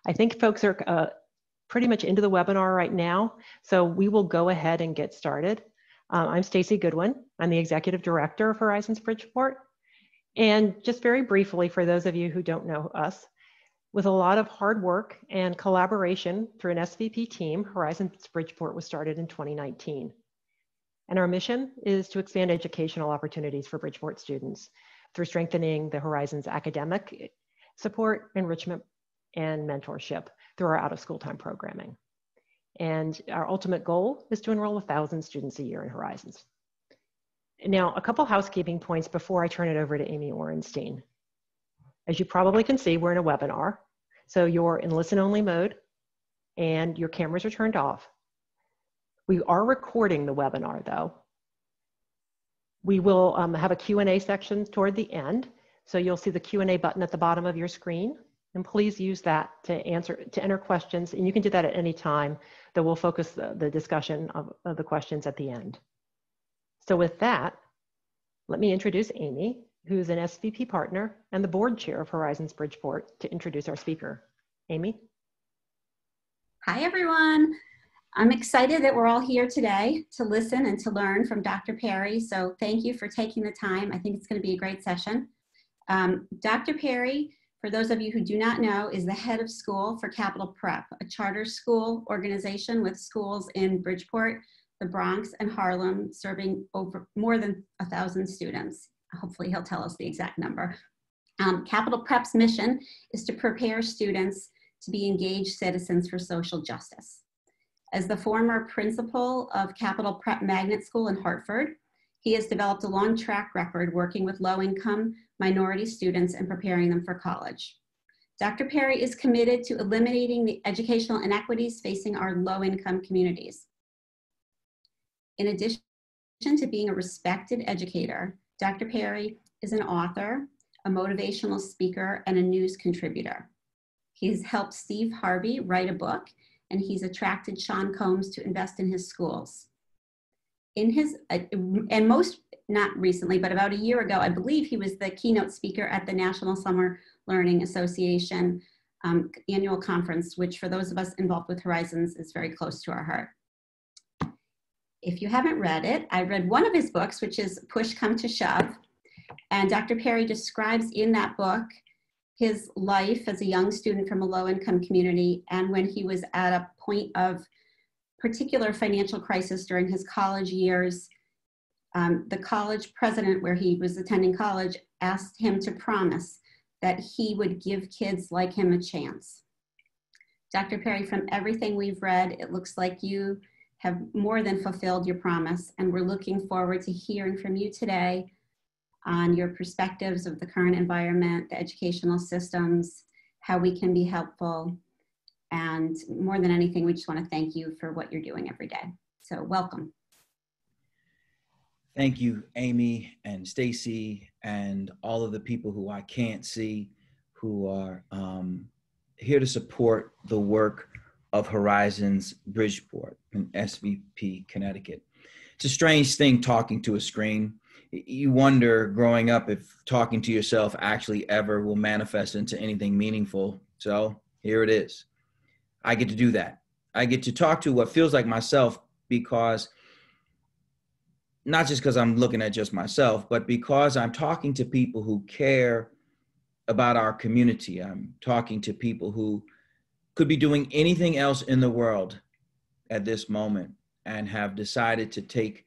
I think folks are pretty much into the webinar right now, so we will go ahead and get started. I'm Stacy Goodwin. I'm the Executive Director of Horizons Bridgeport. And just very briefly, for those of you who don't know us, with a lot of hard work and collaboration through an SVP team, Horizons Bridgeport was started in 2019. And our mission is to expand educational opportunities for Bridgeport students through strengthening the Horizons academic support, enrichment, and mentorship through our out-of-school time programming. And our ultimate goal is to enroll 1,000 students a year in Horizons. Now, a couple housekeeping points before I turn it over to Amy Orenstein. As you probably can see, we're in a webinar. So you're in listen-only mode and your cameras are turned off. We are recording the webinar though. We will have a Q&A section toward the end. So you'll see the Q&A button at the bottom of your screen. And please use that to enter questions. And you can do that at any time, though we'll focus the discussion of the questions at the end. So with that, let me introduce Amy, who's an SVP partner and the board chair of Horizons Bridgeport, to introduce our speaker. Amy? Hi, everyone. I'm excited that we're all here today to listen and to learn from Dr. Perry. So thank you for taking the time. I think it's going to be a great session. Dr. Perry, for those of you who do not know, is the head of school for Capital Prep, a charter school organization with schools in Bridgeport, the Bronx, and Harlem, serving over more than 1,000 students. Hopefully he'll tell us the exact number. Capital Prep's mission is to prepare students to be engaged citizens for social justice. As the former principal of Capital Prep Magnet School in Hartford, he has developed a long track record working with low-income minority students and preparing them for college. Dr. Perry is committed to eliminating the educational inequities facing our low-income communities. In addition to being a respected educator, Dr. Perry is an author, a motivational speaker, and a news contributor. He's helped Steve Harvey write a book, and he's attracted Sean Combs to invest in his schools. In his, and most, not recently, but about a year ago, I believe he was the keynote speaker at the National Summer Learning Association annual conference, which for those of us involved with Horizons is very close to our heart. If you haven't read it, I read one of his books, which is Push Come to Shove. And Dr. Perry describes in that book his life as a young student from a low-income community, and when he was at a point of particular financial crisis during his college years, the college president where he was attending college asked him to promise that he would give kids like him a chance. Dr. Perry, from everything we've read, it looks like you have more than fulfilled your promise, and we're looking forward to hearing from you today on your perspectives of the current environment, the educational systems, how we can be helpful, and more than anything, we just want to thank you for what you're doing every day. So welcome. Thank you, Amy and Stacy, and all of the people who I can't see who are here to support the work of Horizons Bridgeport in SVP, Connecticut. It's a strange thing talking to a screen. You wonder growing up if talking to yourself actually ever will manifest into anything meaningful. So here it is. I get to do that. I get to talk to what feels like myself, because not just because I'm looking at just myself, but because I'm talking to people who care about our community. I'm talking to people who could be doing anything else in the world at this moment and have decided to take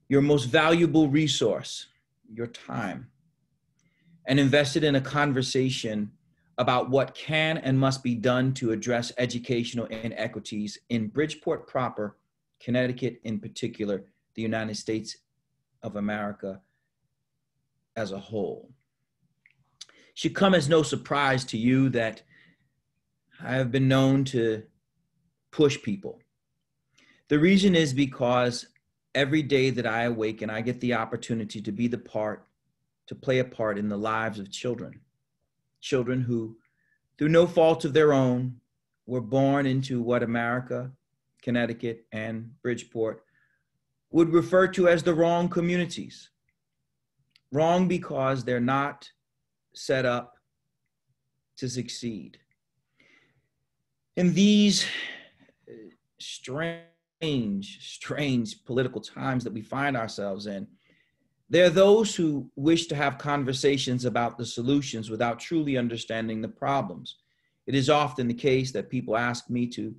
your most valuable resource, your time, and invest it in a conversation about what can and must be done to address educational inequities in Bridgeport proper, Connecticut in particular, the United States of America as a whole. It should come as no surprise to you that I have been known to push people. The reason is because every day that I awaken, I get the opportunity to play a part in the lives of children who, through no fault of their own, were born into what America, Connecticut, and Bridgeport would refer to as the wrong communities. Wrong because they're not set up to succeed. In these strange political times that we find ourselves in, there are those who wish to have conversations about the solutions without truly understanding the problems. It is often the case that people ask me to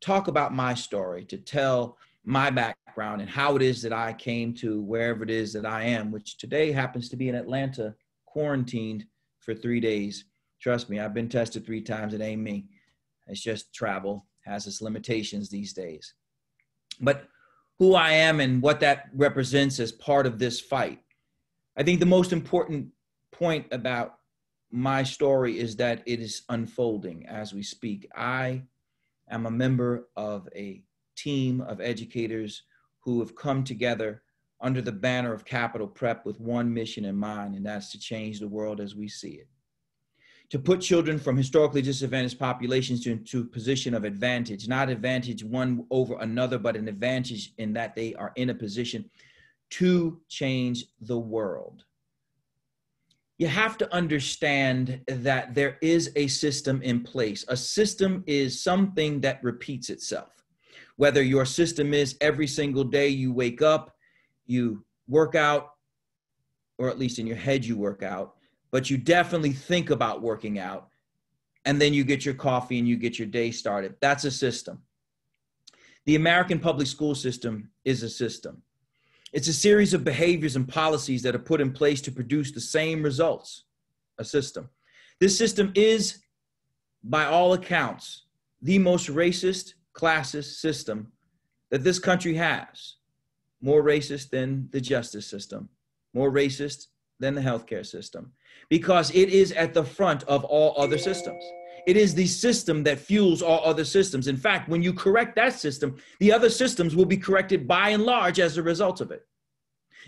talk about my story, to tell my background and how it is that I came to wherever it is that I am, which today happens to be in Atlanta, quarantined for 3 days. Trust me, I've been tested 3 times. It ain't me. It's just travel has its limitations these days. But who I am and what that represents as part of this fight. I think the most important point about my story is that it is unfolding as we speak. I am a member of a team of educators who have come together under the banner of Capital Prep with one mission in mind, and that's to change the world as we see it. To put children from historically disadvantaged populations into a position of advantage, not advantage one over another, but an advantage in that they are in a position to change the world. You have to understand that there is a system in place. A system is something that repeats itself. Whether your system is every single day you wake up, you work out, or at least in your head you work out, but you definitely think about working out, and then you get your coffee and you get your day started. That's a system. The American public school system is a system. It's a series of behaviors and policies that are put in place to produce the same results, a system. This system is, by all accounts, the most racist, classist system that this country has. More racist than the justice system, more racist than the healthcare system, because it is at the front of all other systems. It is the system that fuels all other systems. In fact, when you correct that system, the other systems will be corrected by and large as a result of it.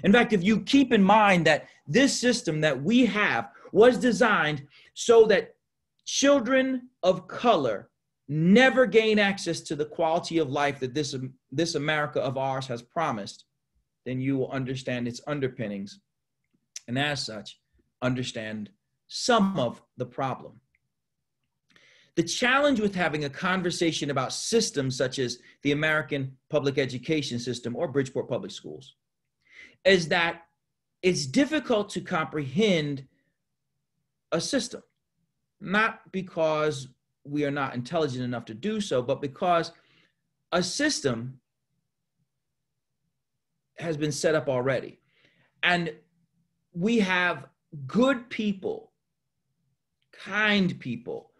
In fact, if you keep in mind that this system that we have was designed so that children of color never gain access to the quality of life that this America of ours has promised, then you will understand its underpinnings, and as such, understand some of the problem. The challenge with having a conversation about systems such as the American public education system or Bridgeport Public Schools is that it's difficult to comprehend a system, not because we are not intelligent enough to do so, but because a system has been set up already. And we have good people, kind people,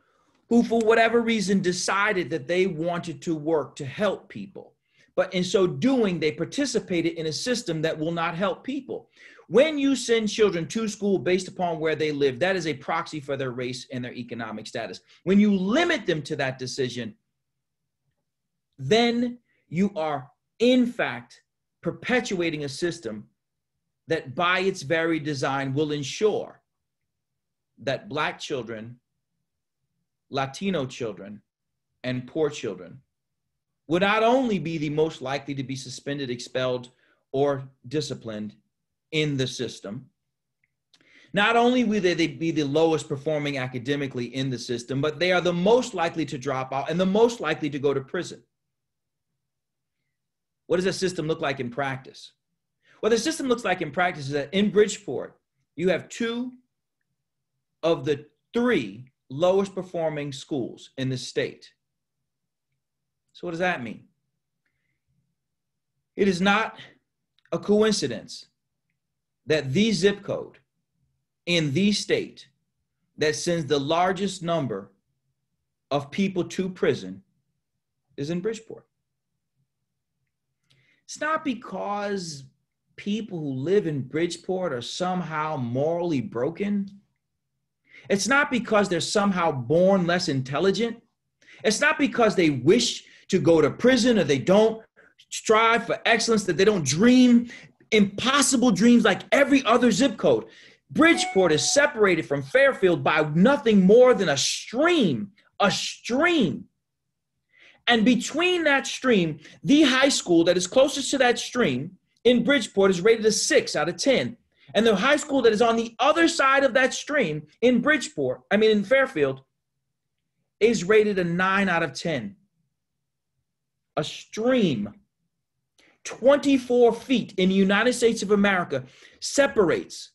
who for whatever reason decided that they wanted to work to help people. But in so doing, they participated in a system that will not help people. When you send children to school based upon where they live, that is a proxy for their race and their economic status. When you limit them to that decision, then you are, in fact, perpetuating a system that by its very design will ensure that Black children, Latino children, and poor children would not only be the most likely to be suspended, expelled, or disciplined in the system, not only will they be the lowest performing academically in the system, but they are the most likely to drop out and the most likely to go to prison. What does that system look like in practice? What the system looks like in practice is that in Bridgeport, you have 2 of the 3 lowest performing schools in the state. So what does that mean? It is not a coincidence that the zip code in the state that sends the largest number of people to prison is in Bridgeport. It's not because people who live in Bridgeport are somehow morally broken. It's not because they're somehow born less intelligent. It's not because they wish to go to prison or they don't strive for excellence, that they don't dream impossible dreams like every other zip code. Bridgeport is separated from Fairfield by nothing more than a stream. And between that stream, the high school that is closest to that stream in Bridgeport is rated a 6 out of 10. And the high school that is on the other side of that stream in Fairfield is rated a 9 out of 10. A stream 24 feet in the United States of America separates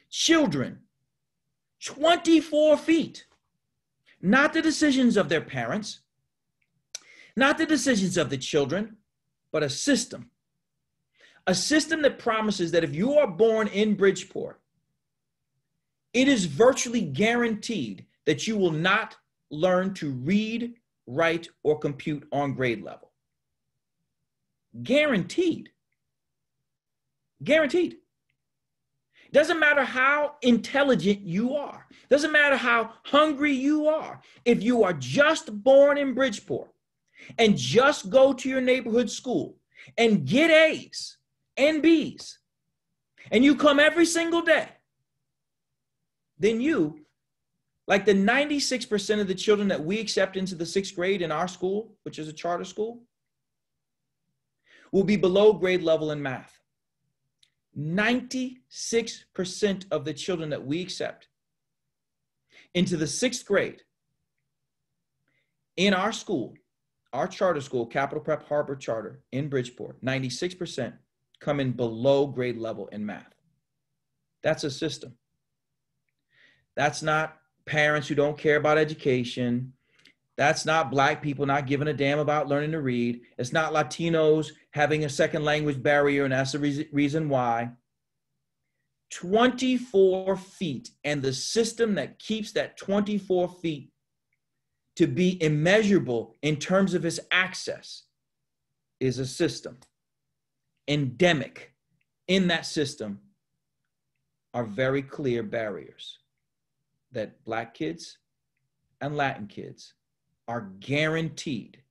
children 24 feet. Not the decisions of their parents, not the decisions of the children, but a system. A system that promises that if you are born in Bridgeport, it is virtually guaranteed that you will not learn to read, write, or compute on grade level. Guaranteed. Guaranteed. Doesn't matter how intelligent you are. Doesn't matter how hungry you are. If you are just born in Bridgeport and just go to your neighborhood school and get A's and B's, and you come every single day, then you, like the 96% of the children that we accept into the 6th grade in our school, which is a charter school, will be below grade level in math. 96% of the children that we accept into the 6th grade in our school, our charter school, Capital Prep Hartford Charter in Bridgeport, 96% come in below grade level in math. That's a system. That's not parents who don't care about education. That's not Black people not giving a damn about learning to read. It's not Latinos having a second language barrier, and that's the reason why. 24 feet, and the system that keeps that 24 feet to be immeasurable in terms of its access is a system. Endemic in that system are very clear barriers that Black kids and Latin kids are guaranteed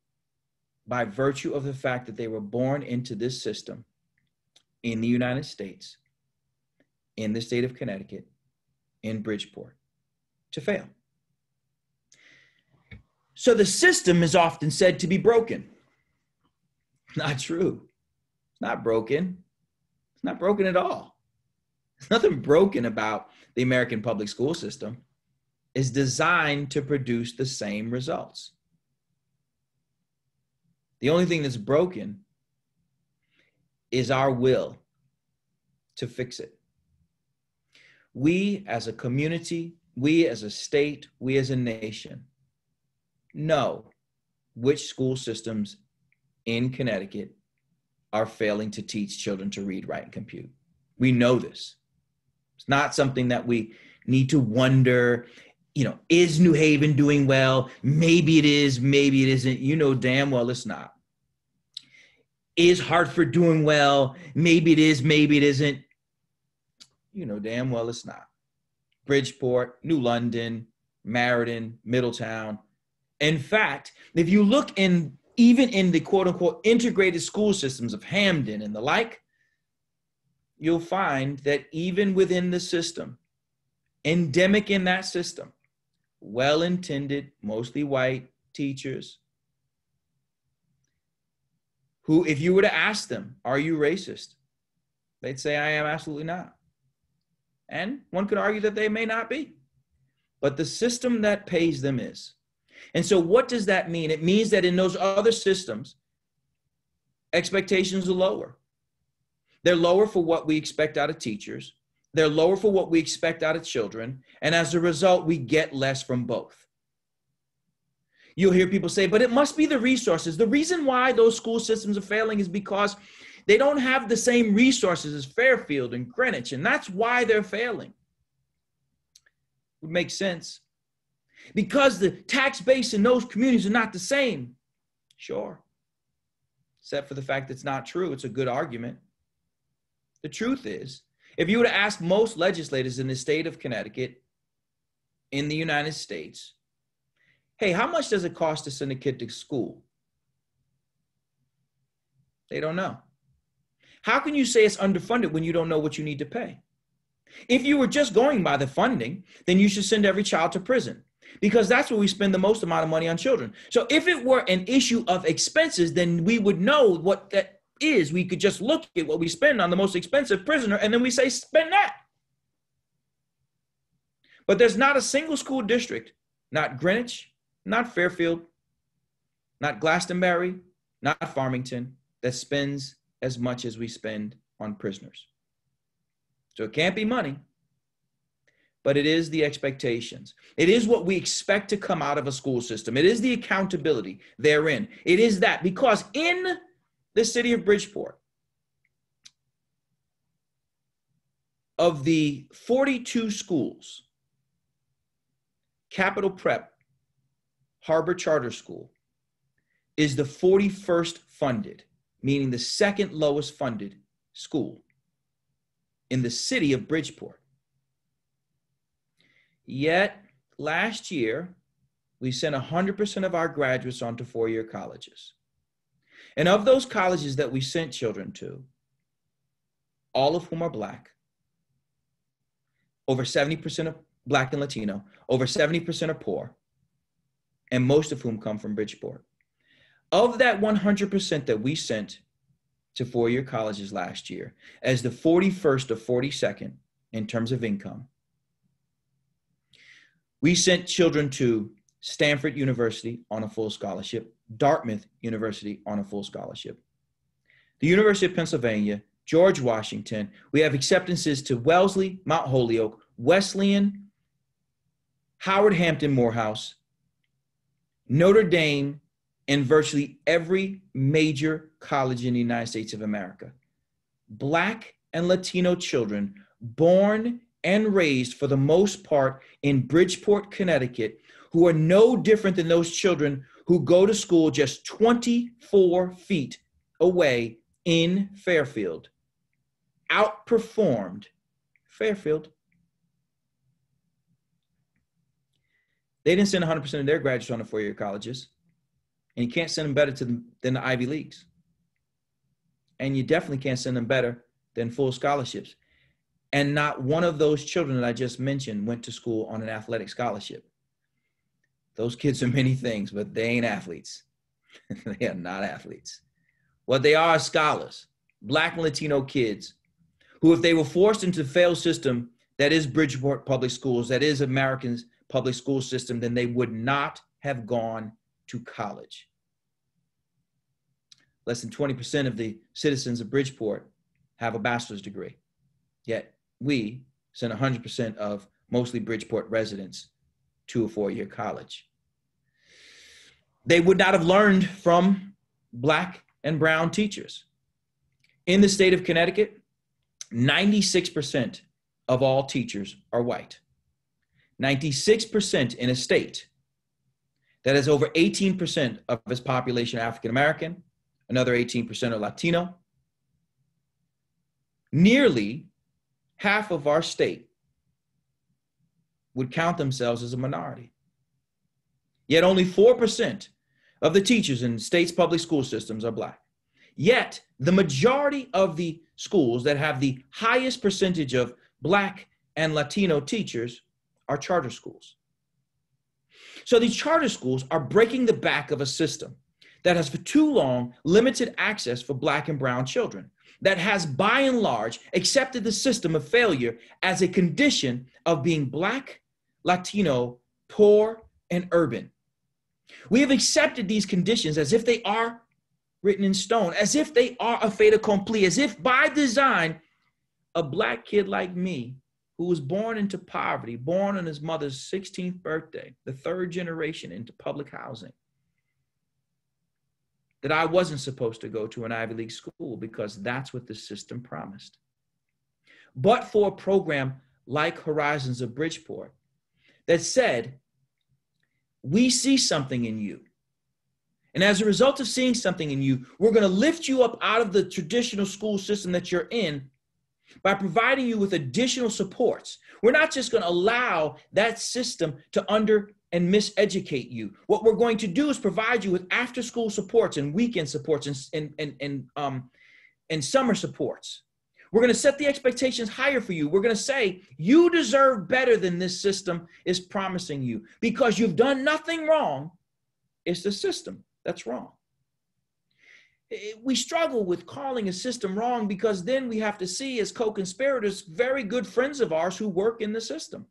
by virtue of the fact that they were born into this system in the United States, in the state of Connecticut, in Bridgeport, to fail. So the system is often said to be broken. Not true. It's not broken. It's not broken at all. There's nothing broken about the American public school system. It's designed to produce the same results. The only thing that's broken is our will to fix it. We as a community, we as a state, we as a nation know which school systems in Connecticut are failing to teach children to read, write, and compute. We know this. It's not something that we need to wonder, is New Haven doing well? Maybe it is, maybe it isn't. You know damn well it's not. Is Hartford doing well? Maybe it is, maybe it isn't. You know damn well it's not. Bridgeport, New London, Meriden, Middletown. In fact, if you look even in the quote unquote integrated school systems of Hamden and the like, you'll find that even within the system, endemic in that system, well-intended, mostly white teachers who, if you were to ask them, are you racist? They'd say, I am absolutely not. And one could argue that they may not be, but the system that pays them is. And so what does that mean? It means that in those other systems, expectations are lower. They're lower for what we expect out of teachers. They're lower for what we expect out of children. And as a result, we get less from both. You'll hear people say, but it must be the resources. The reason why those school systems are failing is because they don't have the same resources as Fairfield and Greenwich, and that's why they're failing. It would make sense. Because the tax base in those communities are not the same. Sure. Except for the fact that it's not true. It's a good argument. The truth is, if you were to ask most legislators in the state of Connecticut, in the United States, hey, how much does it cost to send a kid to school? They don't know. How can you say it's underfunded when you don't know what you need to pay? If you were just going by the funding, then you should send every child to prison, because that's where we spend the most amount of money on children. So if it were an issue of expenses, then we would know what that is. We could just look at what we spend on the most expensive prisoner, and then we say, spend that. But there's not a single school district not Greenwich, not Fairfield, not Glastonbury, not Farmington, that spends as much as we spend on prisoners. So it can't be money, but it is the expectations. It is what we expect to come out of a school system. It is the accountability therein. It is that, because in the city of Bridgeport, of the 42 schools, Capital Prep, Harvard Charter School, is the 41st funded, meaning the second lowest funded school in the city of Bridgeport. Yet, last year, we sent 100% of our graduates onto four-year colleges. And of those colleges that we sent children to, all of whom are Black, over 70% of Black and Latino, over 70% are poor, and most of whom come from Bridgeport. Of that 100% that we sent to four-year colleges last year, as the 41st or 42nd in terms of income, we sent children to Stanford University on a full scholarship, Dartmouth University on a full scholarship, the University of Pennsylvania, George Washington. We have acceptances to Wellesley, Mount Holyoke, Wesleyan, Howard Hampton Morehouse, Notre Dame, and virtually every major college in the United States of America. Black and Latino children born and raised for the most part in Bridgeport, Connecticut, who are no different than those children who go to school just 24 feet away in Fairfield, outperformed Fairfield. They didn't send 100% of their graduates on to four-year colleges, and you can't send them better than the Ivy Leagues. And you definitely can't send them better than full scholarships. And not one of those children that I just mentioned went to school on an athletic scholarship. Those kids are many things, but they ain't athletes. They are not athletes. What they are scholars, Black and Latino kids, who, if they were forced into the failed system that is Bridgeport Public Schools, that is Americans' public school system, then they would not have gone to college. Less than 20% of the citizens of Bridgeport have a bachelor's degree. Yet we send 100% of mostly Bridgeport residents to a four-year college. They would not have learned from Black and brown teachers. In the state of Connecticut, 96% of all teachers are white. 96% in a state that has over 18% of its population African-American, another 18% are Latino. Nearly half of our state would count themselves as a minority. Yet only 4% of the teachers in the state's public school systems are Black. Yet the majority of the schools that have the highest percentage of Black and Latino teachers are charter schools. So these charter schools are breaking the back of a system that has for too long limited access for Black and brown children, that has by and large accepted the system of failure as a condition of being Black, Latino, poor, and urban. We have accepted these conditions as if they are written in stone, as if they are a fait accompli, as if by design, a Black kid like me, who was born into poverty, born on his mother's 16th birthday, the third generation into public housing, that I wasn't supposed to go to an Ivy League school because that's what the system promised. But for a program like Horizons of Bridgeport that said, we see something in you. And as a result of seeing something in you, we're going to lift you up out of the traditional school system that you're in by providing you with additional supports. We're not just going to allow that system to under and miseducate you. What we're going to do is provide you with after-school supports and weekend supports and summer supports. We're going to set the expectations higher for you. We're going to say, you deserve better than this system is promising you because you've done nothing wrong. It's the system that's wrong. We struggle with calling a system wrong because then we have to see as co-conspirators very good friends of ours who work in the system.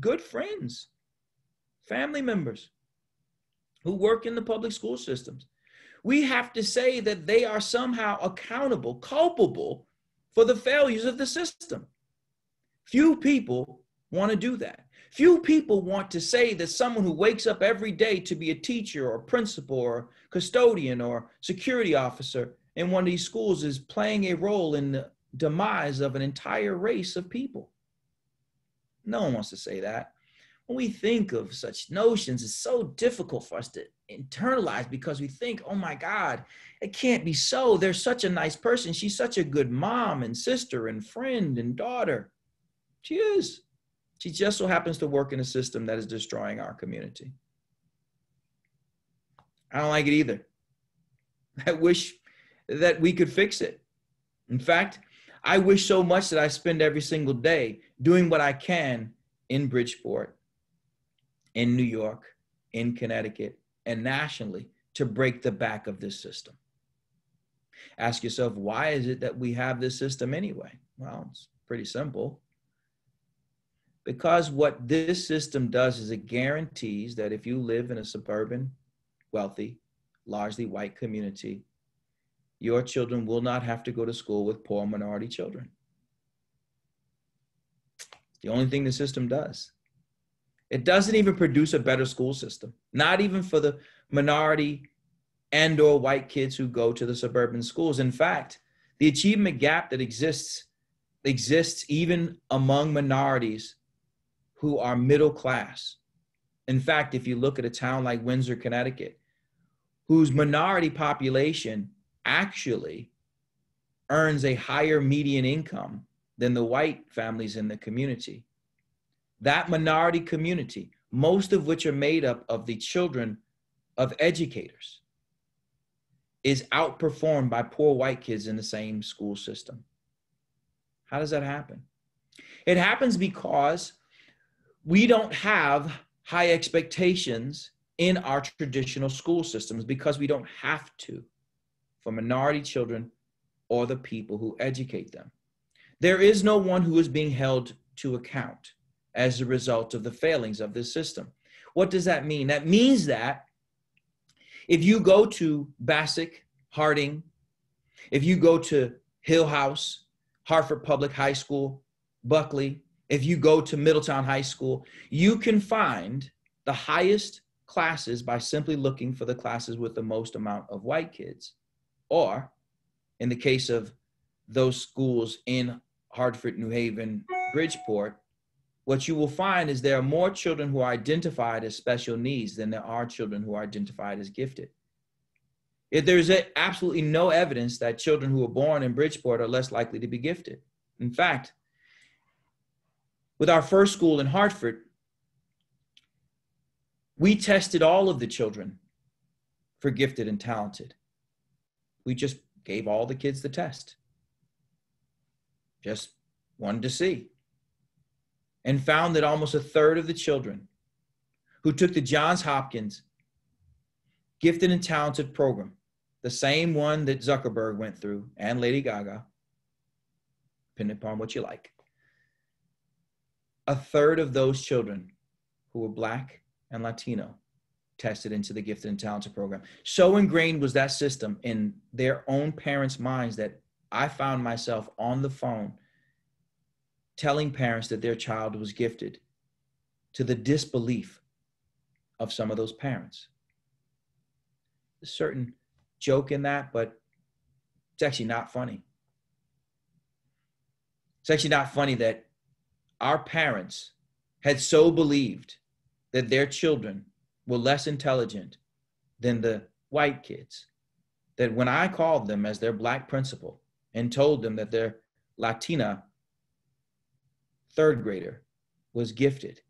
Good friends. family members who work in the public school systems. We have to say that they are somehow accountable, culpable for the failures of the system. Few people want to do that. Few people want to say that someone who wakes up every day to be a teacher or principal or custodian or security officer in one of these schools is playing a role in the demise of an entire race of people. No one wants to say that. When we think of such notions, it's so difficult for us to internalize because we think, oh my God, it can't be so. They're such a nice person. She's such a good mom and sister and friend and daughter. She is. She just so happens to work in a system that is destroying our community. I don't like it either. I wish that we could fix it. In fact, I wish so much that I spend every single day doing what I can in Bridgeport, in New York, in Connecticut, and nationally to break the back of this system. Ask yourself, why is it that we have this system anyway? Well, it's pretty simple. Because what this system does is it guarantees that if you live in a suburban, wealthy, largely white community, your children will not have to go to school with poor minority children. It's the only thing the system does. It doesn't even produce a better school system, not even for the minority and or white kids who go to the suburban schools. In fact, the achievement gap that exists even among minorities who are middle class. In fact, if you look at a town like Windsor, Connecticut, whose minority population actually earns a higher median income than the white families in the community, that minority community, most of which are made up of the children of educators, is outperformed by poor white kids in the same school system. How does that happen? It happens because we don't have high expectations in our traditional school systems because we don't have to for minority children or the people who educate them. There is no one who is being held to account as a result of the failings of this system. What does that mean? That means that if you go to Bassick, Harding, if you go to Hill House, Hartford Public High School, Buckley, if you go to Middletown High School, you can find the highest classes by simply looking for the classes with the most amount of white kids. Or in the case of those schools in Hartford, New Haven, Bridgeport, what you will find is there are more children who are identified as special needs than there are children who are identified as gifted. If there's absolutely no evidence that children who are born in Bridgeport are less likely to be gifted. In fact, with our first school in Hartford, we tested all of the children for gifted and talented. We just gave all the kids the test. Just wanted to see. And found that almost a third of the children who took the Johns Hopkins Gifted and Talented program, the same one that Zuckerberg went through and Lady Gaga, depending upon what you like, a third of those children who were Black and Latino tested into the Gifted and Talented program. So ingrained was that system in their own parents' minds that I found myself on the phone telling parents that their child was gifted, to the disbelief of some of those parents. There's a certain joke in that, but it's actually not funny. It's actually not funny that our parents had so believed that their children were less intelligent than the white kids, that when I called them as their Black principal and told them that their Latina third grader was gifted,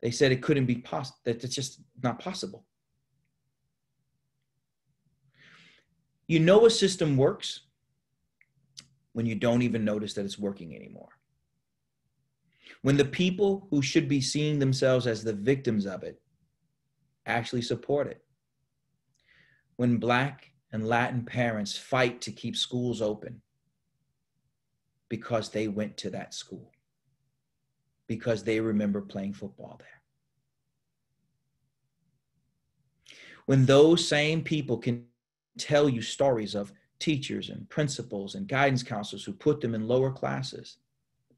they said it couldn't be possible, that it's just not possible. You know a system works when you don't even notice that it's working anymore. When the people who should be seeing themselves as the victims of it actually support it. When Black and Latin parents fight to keep schools open because they went to that school, because they remember playing football there. when those same people can tell you stories of teachers and principals and guidance counselors who put them in lower classes,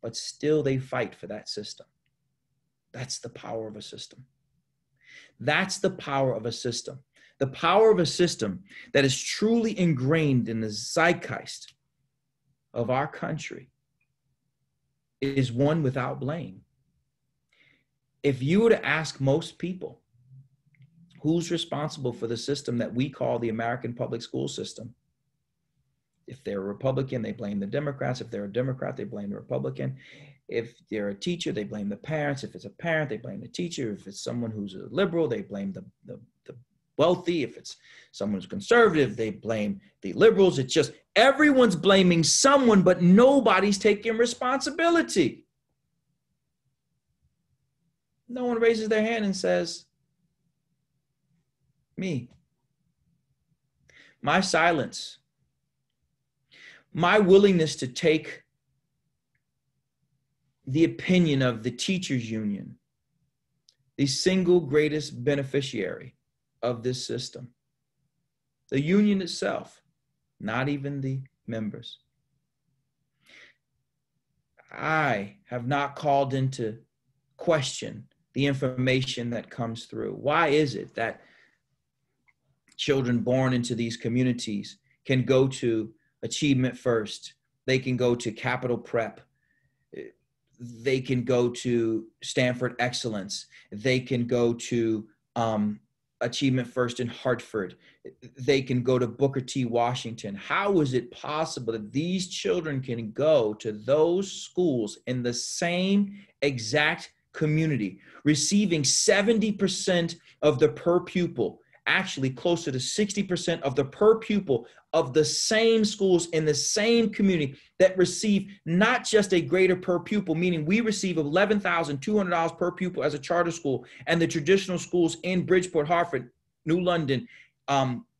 but still they fight for that system. That's the power of a system. That's the power of a system. The power of a system that is truly ingrained in the zeitgeist of our country is one without blame. If you were to ask most people who's responsible for the system that we call the American public school system, if they're a Republican, they blame the Democrats. If they're a Democrat, they blame the Republican. If they're a teacher, they blame the parents. If it's a parent, they blame the teacher. If it's someone who's a liberal, they blame the wealthy. If it's someone who's conservative, they blame the liberals. It's just everyone's blaming someone, but nobody's taking responsibility. No one raises their hand and says, me. My silence, my willingness to take the opinion of the teachers union, the single greatest beneficiary of this system, the union itself, not even the members. I have not called into question the information that comes through. Why is it that children born into these communities can go to Achievement First, they can go to Capital Prep, they can go to Stanford Excellence, they can go to Achievement First in Hartford, they can go to Booker T. Washington? How is it possible that these children can go to those schools in the same exact community, receiving 70% of the per pupil, actually closer to 60% of the per pupil of the same schools in the same community that receive not just a greater per pupil, meaning we receive $11,200 per pupil as a charter school, and the traditional schools in Bridgeport, Hartford, New London,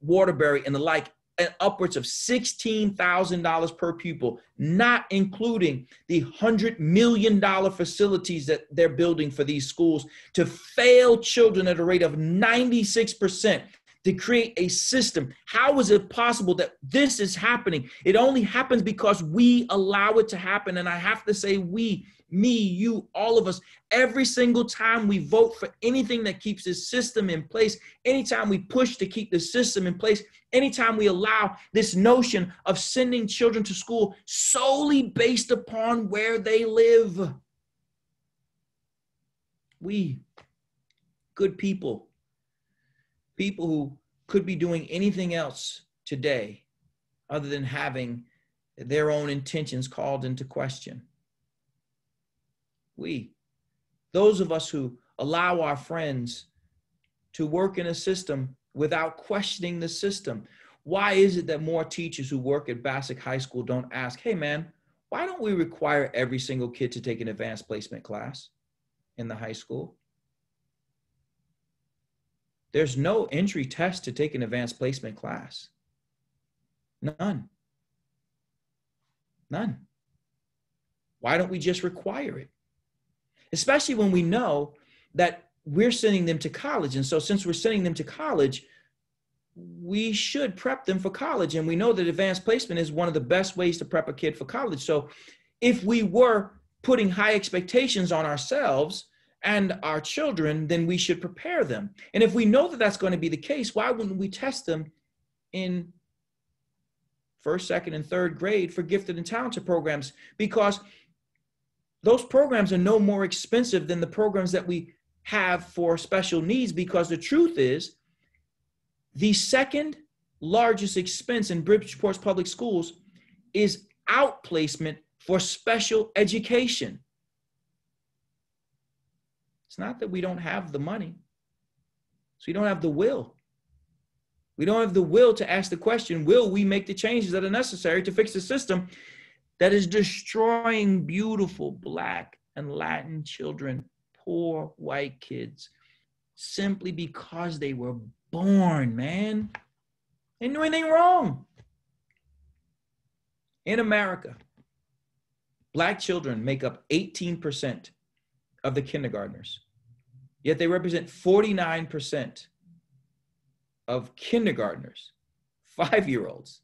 Waterbury, and the like, and upwards of $16,000 per pupil, not including the $100 million facilities that they're building for these schools to fail children at a rate of 96%, to create a system. How is it possible that this is happening? It only happens because we allow it to happen. And I have to say we, me, you, all of us, every single time we vote for anything that keeps this system in place, anytime we push to keep the system in place, anytime we allow this notion of sending children to school solely based upon where they live, we, good people, people who could be doing anything else today other than having their own intentions called into question. We, those of us who allow our friends to work in a system without questioning the system. Why is it that more teachers who work at Bassick High School don't ask, hey man, why don't we require every single kid to take an advanced placement class in the high school? There's no entry test to take an advanced placement class. None. None. Why don't we just require it? Especially when we know that we're sending them to college. And so since we're sending them to college, we should prep them for college. And we know that advanced placement is one of the best ways to prep a kid for college. So if we were putting high expectations on ourselves and our children, then we should prepare them. And if we know that that's going to be the case, why wouldn't we test them in first, second, and third grade for gifted and talented programs? Because those programs are no more expensive than the programs that we have for special needs, because the truth is the second largest expense in Bridgeport's public schools is outplacement for special education. It's not that we don't have the money. So we don't have the will. We don't have the will to ask the question, will we make the changes that are necessary to fix the system that is destroying beautiful Black and Latin children, poor white kids, simply because they were born, man? They didn't do anything wrong. In America, Black children make up 18% of the kindergartners, yet they represent 49% of kindergartners, 5-year-olds,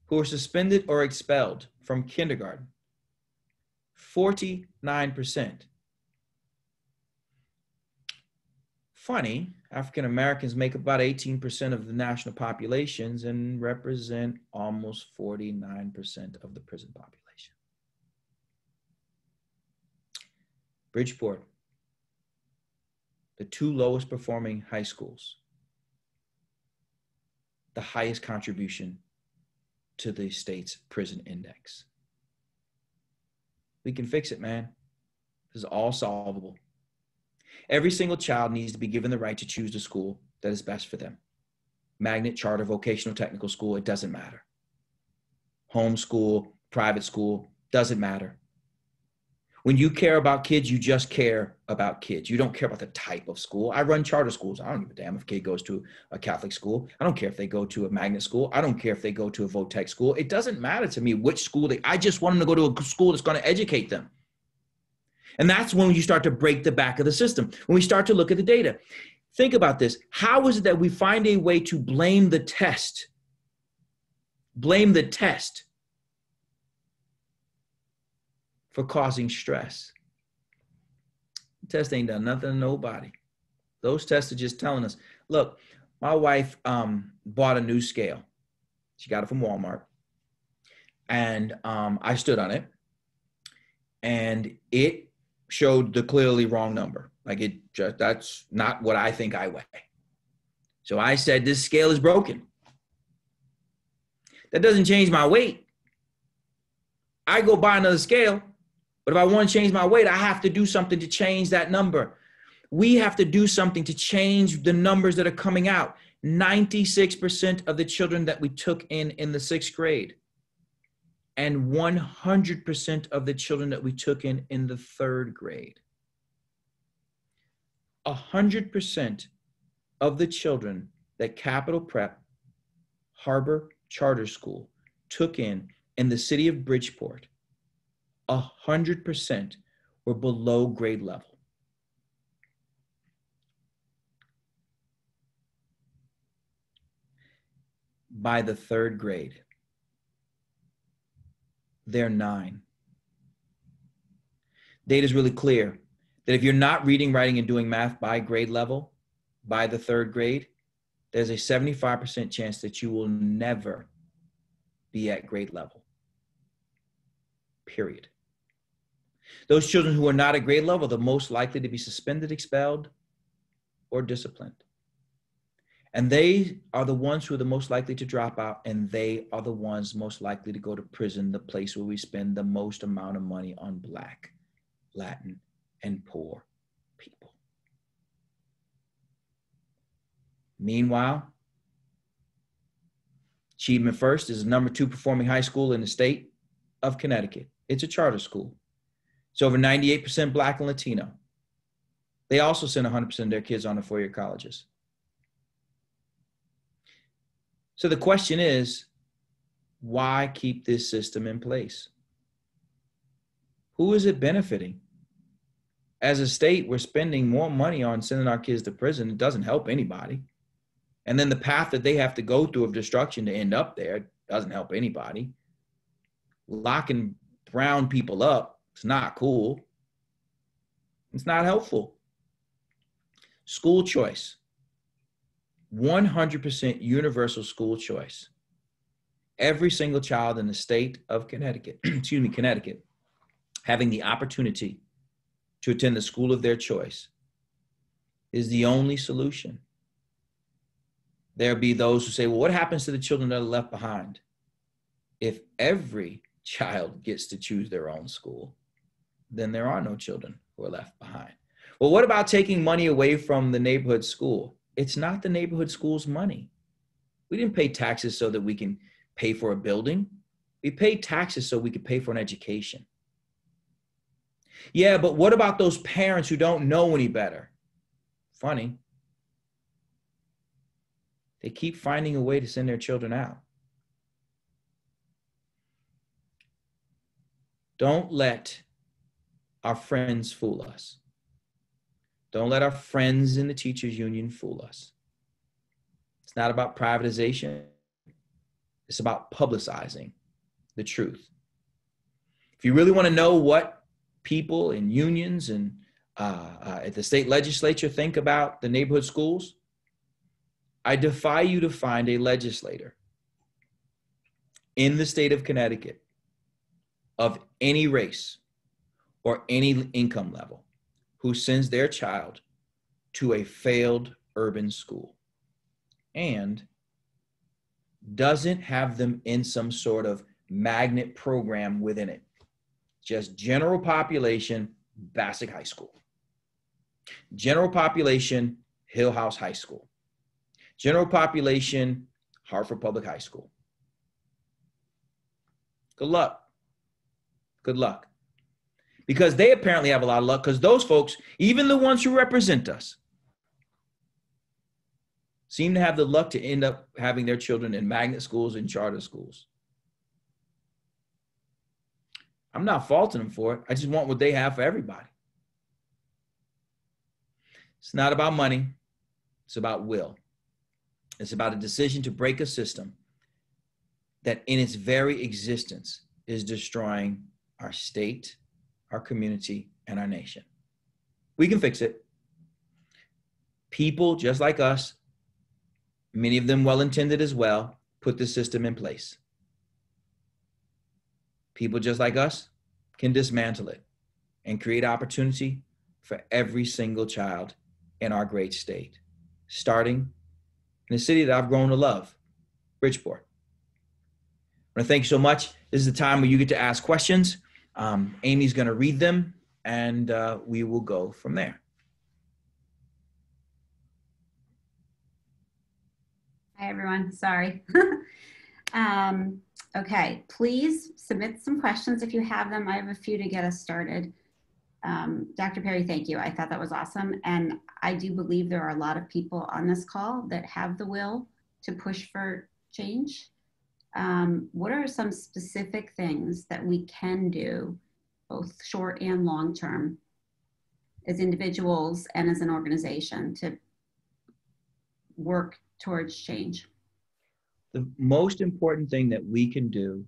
who were suspended or expelled from kindergarten, 49%. Funny, African Americans make about 18% of the national populations and represent almost 49% of the prison population. Bridgeport, the 2 lowest performing high schools, the highest contribution to the state's prison index. We can fix it, man. This is all solvable. Every single child needs to be given the right to choose the school that is best for them. Magnet, charter, vocational, technical school, it doesn't matter. Homeschool, private school, doesn't matter. When you care about kids, you just care about kids. You don't care about the type of school. I run charter schools. I don't give a damn if a kid goes to a Catholic school. I don't care if they go to a magnet school. I don't care if they go to a VOTEC school. It doesn't matter to me which school I just want them to go to a school that's going to educate them. And that's when you start to break the back of the system. When we start to look at the data. Think about this. How is it that we find a way to blame the test? Blame the test for causing stress. The test ain't done nothing to nobody. Those tests are just telling us, look, my wife bought a new scale. She got it from Walmart. And I stood on it. And it showed the clearly wrong number. Like that's not what I think I weigh. So I said, this scale is broken. That doesn't change my weight. I go buy another scale. But if I want to change my weight, I have to do something to change that number. We have to do something to change the numbers that are coming out. 96% of the children that we took in the 6th grade and 100% of the children that we took in the 3rd grade. 100% of the children that Capital Prep Harbor Charter School took in the city of Bridgeport, 100% were below grade level. By the 3rd grade, they're 9. Data is really clear that if you're not reading, writing, and doing math by grade level, by the 3rd grade, there's a 75% chance that you will never be at grade level. Period. Those children who are not at grade level are the most likely to be suspended, expelled, or disciplined. And they are the ones who are the most likely to drop out, and they are the ones most likely to go to prison, the place where we spend the most amount of money on Black, Latin, and poor people. Meanwhile, Achievement First is the #2 performing high school in the state of Connecticut. It's a charter school. It's over 98% Black and Latino. They also send 100% of their kids on to 4-year colleges. So the question is, why keep this system in place? Who is it benefiting? As a state, we're spending more money on sending our kids to prison. It doesn't help anybody. And then the path that they have to go through of destruction to end up there doesn't help anybody. Locking brown people up, it's not cool. It's not helpful. School choice. 100% universal school choice. Every single child in the state of Connecticut, Connecticut, having the opportunity to attend the school of their choice is the only solution. There'll be those who say, well, what happens to the children that are left behind? If every child gets to choose their own school, then there are no children who are left behind. Well, what about taking money away from the neighborhood school? It's not the neighborhood school's money. We didn't pay taxes so that we can pay for a building. We paid taxes so we could pay for an education. Yeah, but what about those parents who don't know any better? Funny. They keep finding a way to send their children out. Don't let our friends fool us. Don't let our friends in the teachers union fool us. It's not about privatization. It's about publicizing the truth. If you really want to know what people in unions and at the state legislature think about the neighborhood schools, I defy you to find a legislator in the state of Connecticut of any race or any income level who sends their child to a failed urban school and doesn't have them in some sort of magnet program within it. Just general population, Bassick High School. General population, Hillhouse High School. General population, Hartford Public High School. Good luck. Good luck. Because they apparently have a lot of luck, because those folks, even the ones who represent us, seem to have the luck to end up having their children in magnet schools and charter schools. I'm not faulting them for it. I just want what they have for everybody. It's not about money. It's about will. It's about a decision to break a system that in its very existence is destroying our state, our community, and our nation. We can fix it. People just like us, many of them well-intended as well, put the system in place. People just like us can dismantle it and create opportunity for every single child in our great state, starting in a city that I've grown to love, Bridgeport. I want to thank you so much. This is the time where you get to ask questions. Amy's going to read them, and we will go from there. Hi, everyone. Sorry. Okay, please submit some questions if you have them. I have a few to get us started. Dr. Perry, thank you. I thought that was awesome. And I do believe there are a lot of people on this call that have the will to push for change. What are some specific things that we can do, both short and long term, as individuals and as an organization to work towards change? The most important thing that we can do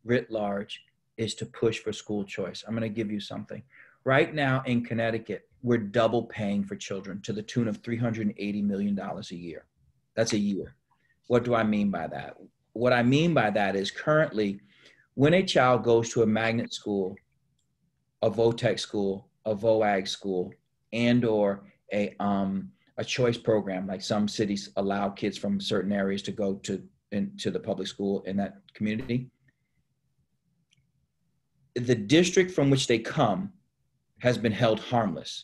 writ large is to push for school choice. I'm going to give you something. Right now in Connecticut, we're double paying for children to the tune of $380 million a year. That's a year. What do I mean by that? What I mean by that is currently when a child goes to a magnet school, a VOTEC school, a VOAG school, and or a choice program, like some cities allow kids from certain areas to go into the public school in that community. The district from which they come has been held harmless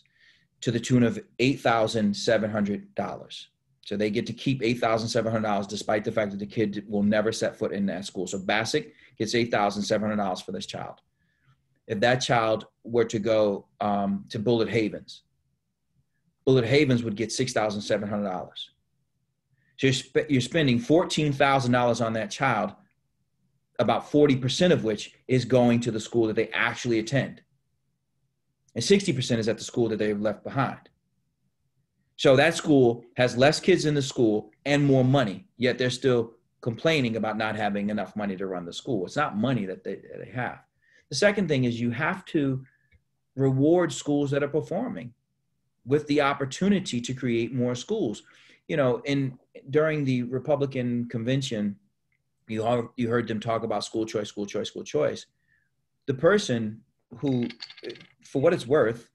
to the tune of $8,700. So they get to keep $8,700 despite the fact that the kid will never set foot in that school. So Bassick gets $8,700 for this child. If that child were to go to Bullet Havens would get $6,700. So you're spending $14,000 on that child, about 40% of which is going to the school that they actually attend. And 60% is at the school that they've left behind. So that school has less kids in the school and more money, yet they're still complaining about not having enough money to run the school. It's not money that they have. The second thing is you have to reward schools that are performing with the opportunity to create more schools. You know, during the Republican convention, you heard them talk about school choice, school choice, school choice. The person who, for what it's worth,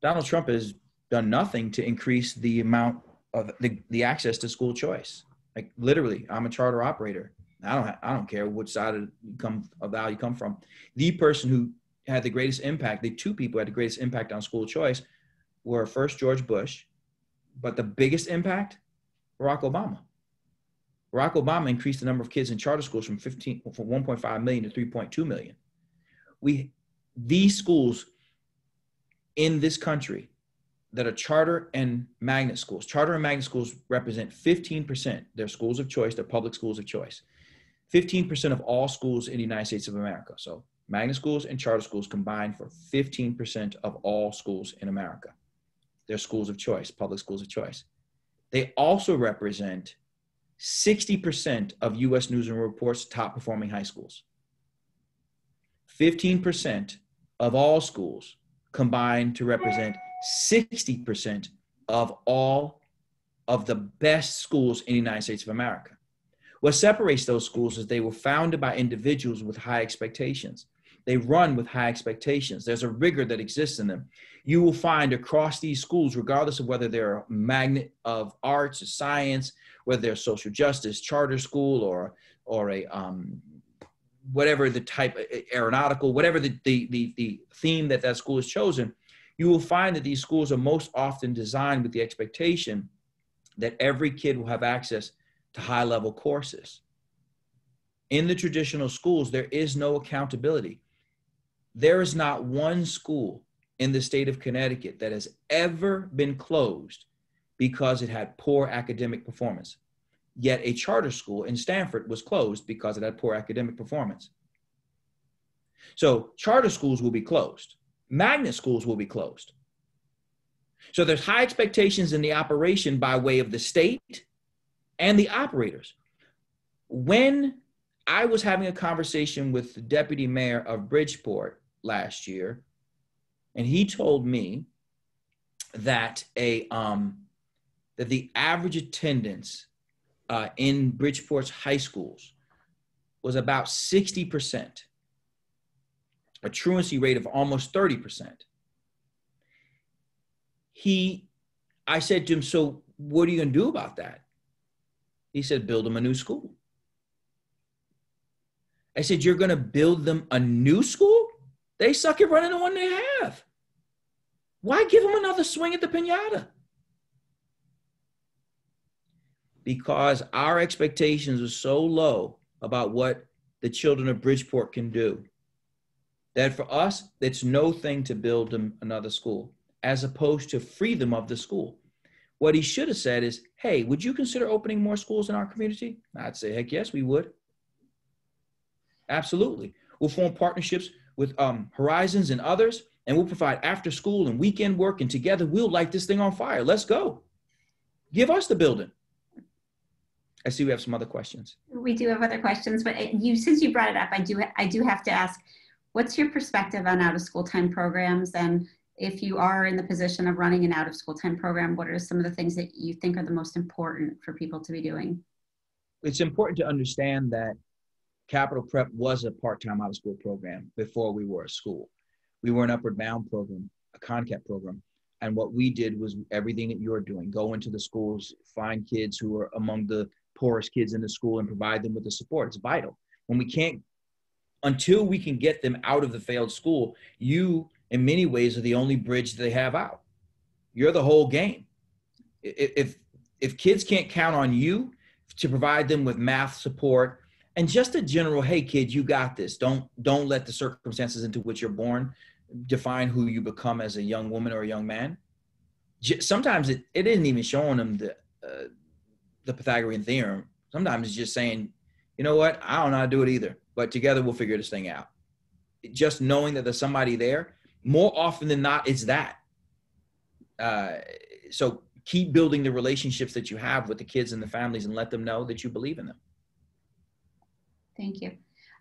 Donald Trump has done nothing to increase the amount of the access to school choice. Like literally, I'm a charter operator. I don't care which side of the aisle you come from. The person who had the greatest impact, the two people who had the greatest impact on school choice were first George Bush, but the biggest impact, Barack Obama. Barack Obama increased the number of kids in charter schools from 1.5 million to 3.2 million. These schools in this country that are charter and magnet schools. Charter and magnet schools represent 15%. They're schools of choice. They're public schools of choice. 15% of all schools in the United States of America. So magnet schools and charter schools combined for 15% of all schools in America. They're schools of choice, public schools of choice. they also represent 60% of US News and Report's top performing high schools. 15% of all schools combine to represent 60% of all of the best schools in the United States of America. What separates those schools is they were founded by individuals with high expectations. They run with high expectations. There's a rigor that exists in them. You will find across these schools, regardless of whether they're a magnet of arts or science, whether they're social justice, charter school, or a whatever the type, aeronautical, whatever the theme that school has chosen, you will find that these schools are most often designed with the expectation that every kid will have access to high-level courses. In the traditional schools, there is no accountability. There is not one school in the state of Connecticut that has ever been closed because it had poor academic performance. Yet a charter school in Stanford was closed because it had poor academic performance. So charter schools will be closed. Magnet schools will be closed. So there's high expectations in the operation by way of the state and the operators. When I was having a conversation with the deputy mayor of Bridgeport last year, and he told me that that the average attendance in Bridgeport's high schools was about 60%, a truancy rate of almost 30%. I said to him, so what are you going to do about that? He said, build them a new school. I said, you're going to build them a new school? They suck at running the one they have. Why give them another swing at the piñata? Because our expectations are so low about what the children of Bridgeport can do that for us, it's no thing to build them another school, as opposed to free them of the school. What he should have said is, hey, would you consider opening more schools in our community? I'd say, heck yes, we would. Absolutely. We'll form partnerships with Horizons and others, and we'll provide after school and weekend work, and together we'll light this thing on fire. Let's go. Give us the building. I see we have some other questions. We do have other questions, but since you brought it up, I do have to ask, what's your perspective on out-of-school time programs? And if you are in the position of running an out-of-school time program, what are some of the things that you think are the most important for people to be doing? It's important to understand that Capital Prep was a part-time out-of-school program before we were a school. We were an Upward Bound program, a CONCAP program. And what we did was everything that you're doing, go into the schools, find kids who are among the poorest kids in the school and provide them with the support. It's vital. Until we can get them out of the failed school, you, in many ways, are the only bridge they have out. You're the whole game. If kids can't count on you to provide them with math support and just a general, hey, kid, you got this. Don't let the circumstances into which you're born define who you become as a young woman or a young man. Sometimes it isn't even showing them the Pythagorean theorem. Sometimes it's just saying, you know what, I don't know how to do it either, but together we'll figure this thing out. Just knowing that there's somebody there, more often than not, it's that. So keep building the relationships that you have with the kids and the families and let them know that you believe in them. Thank you.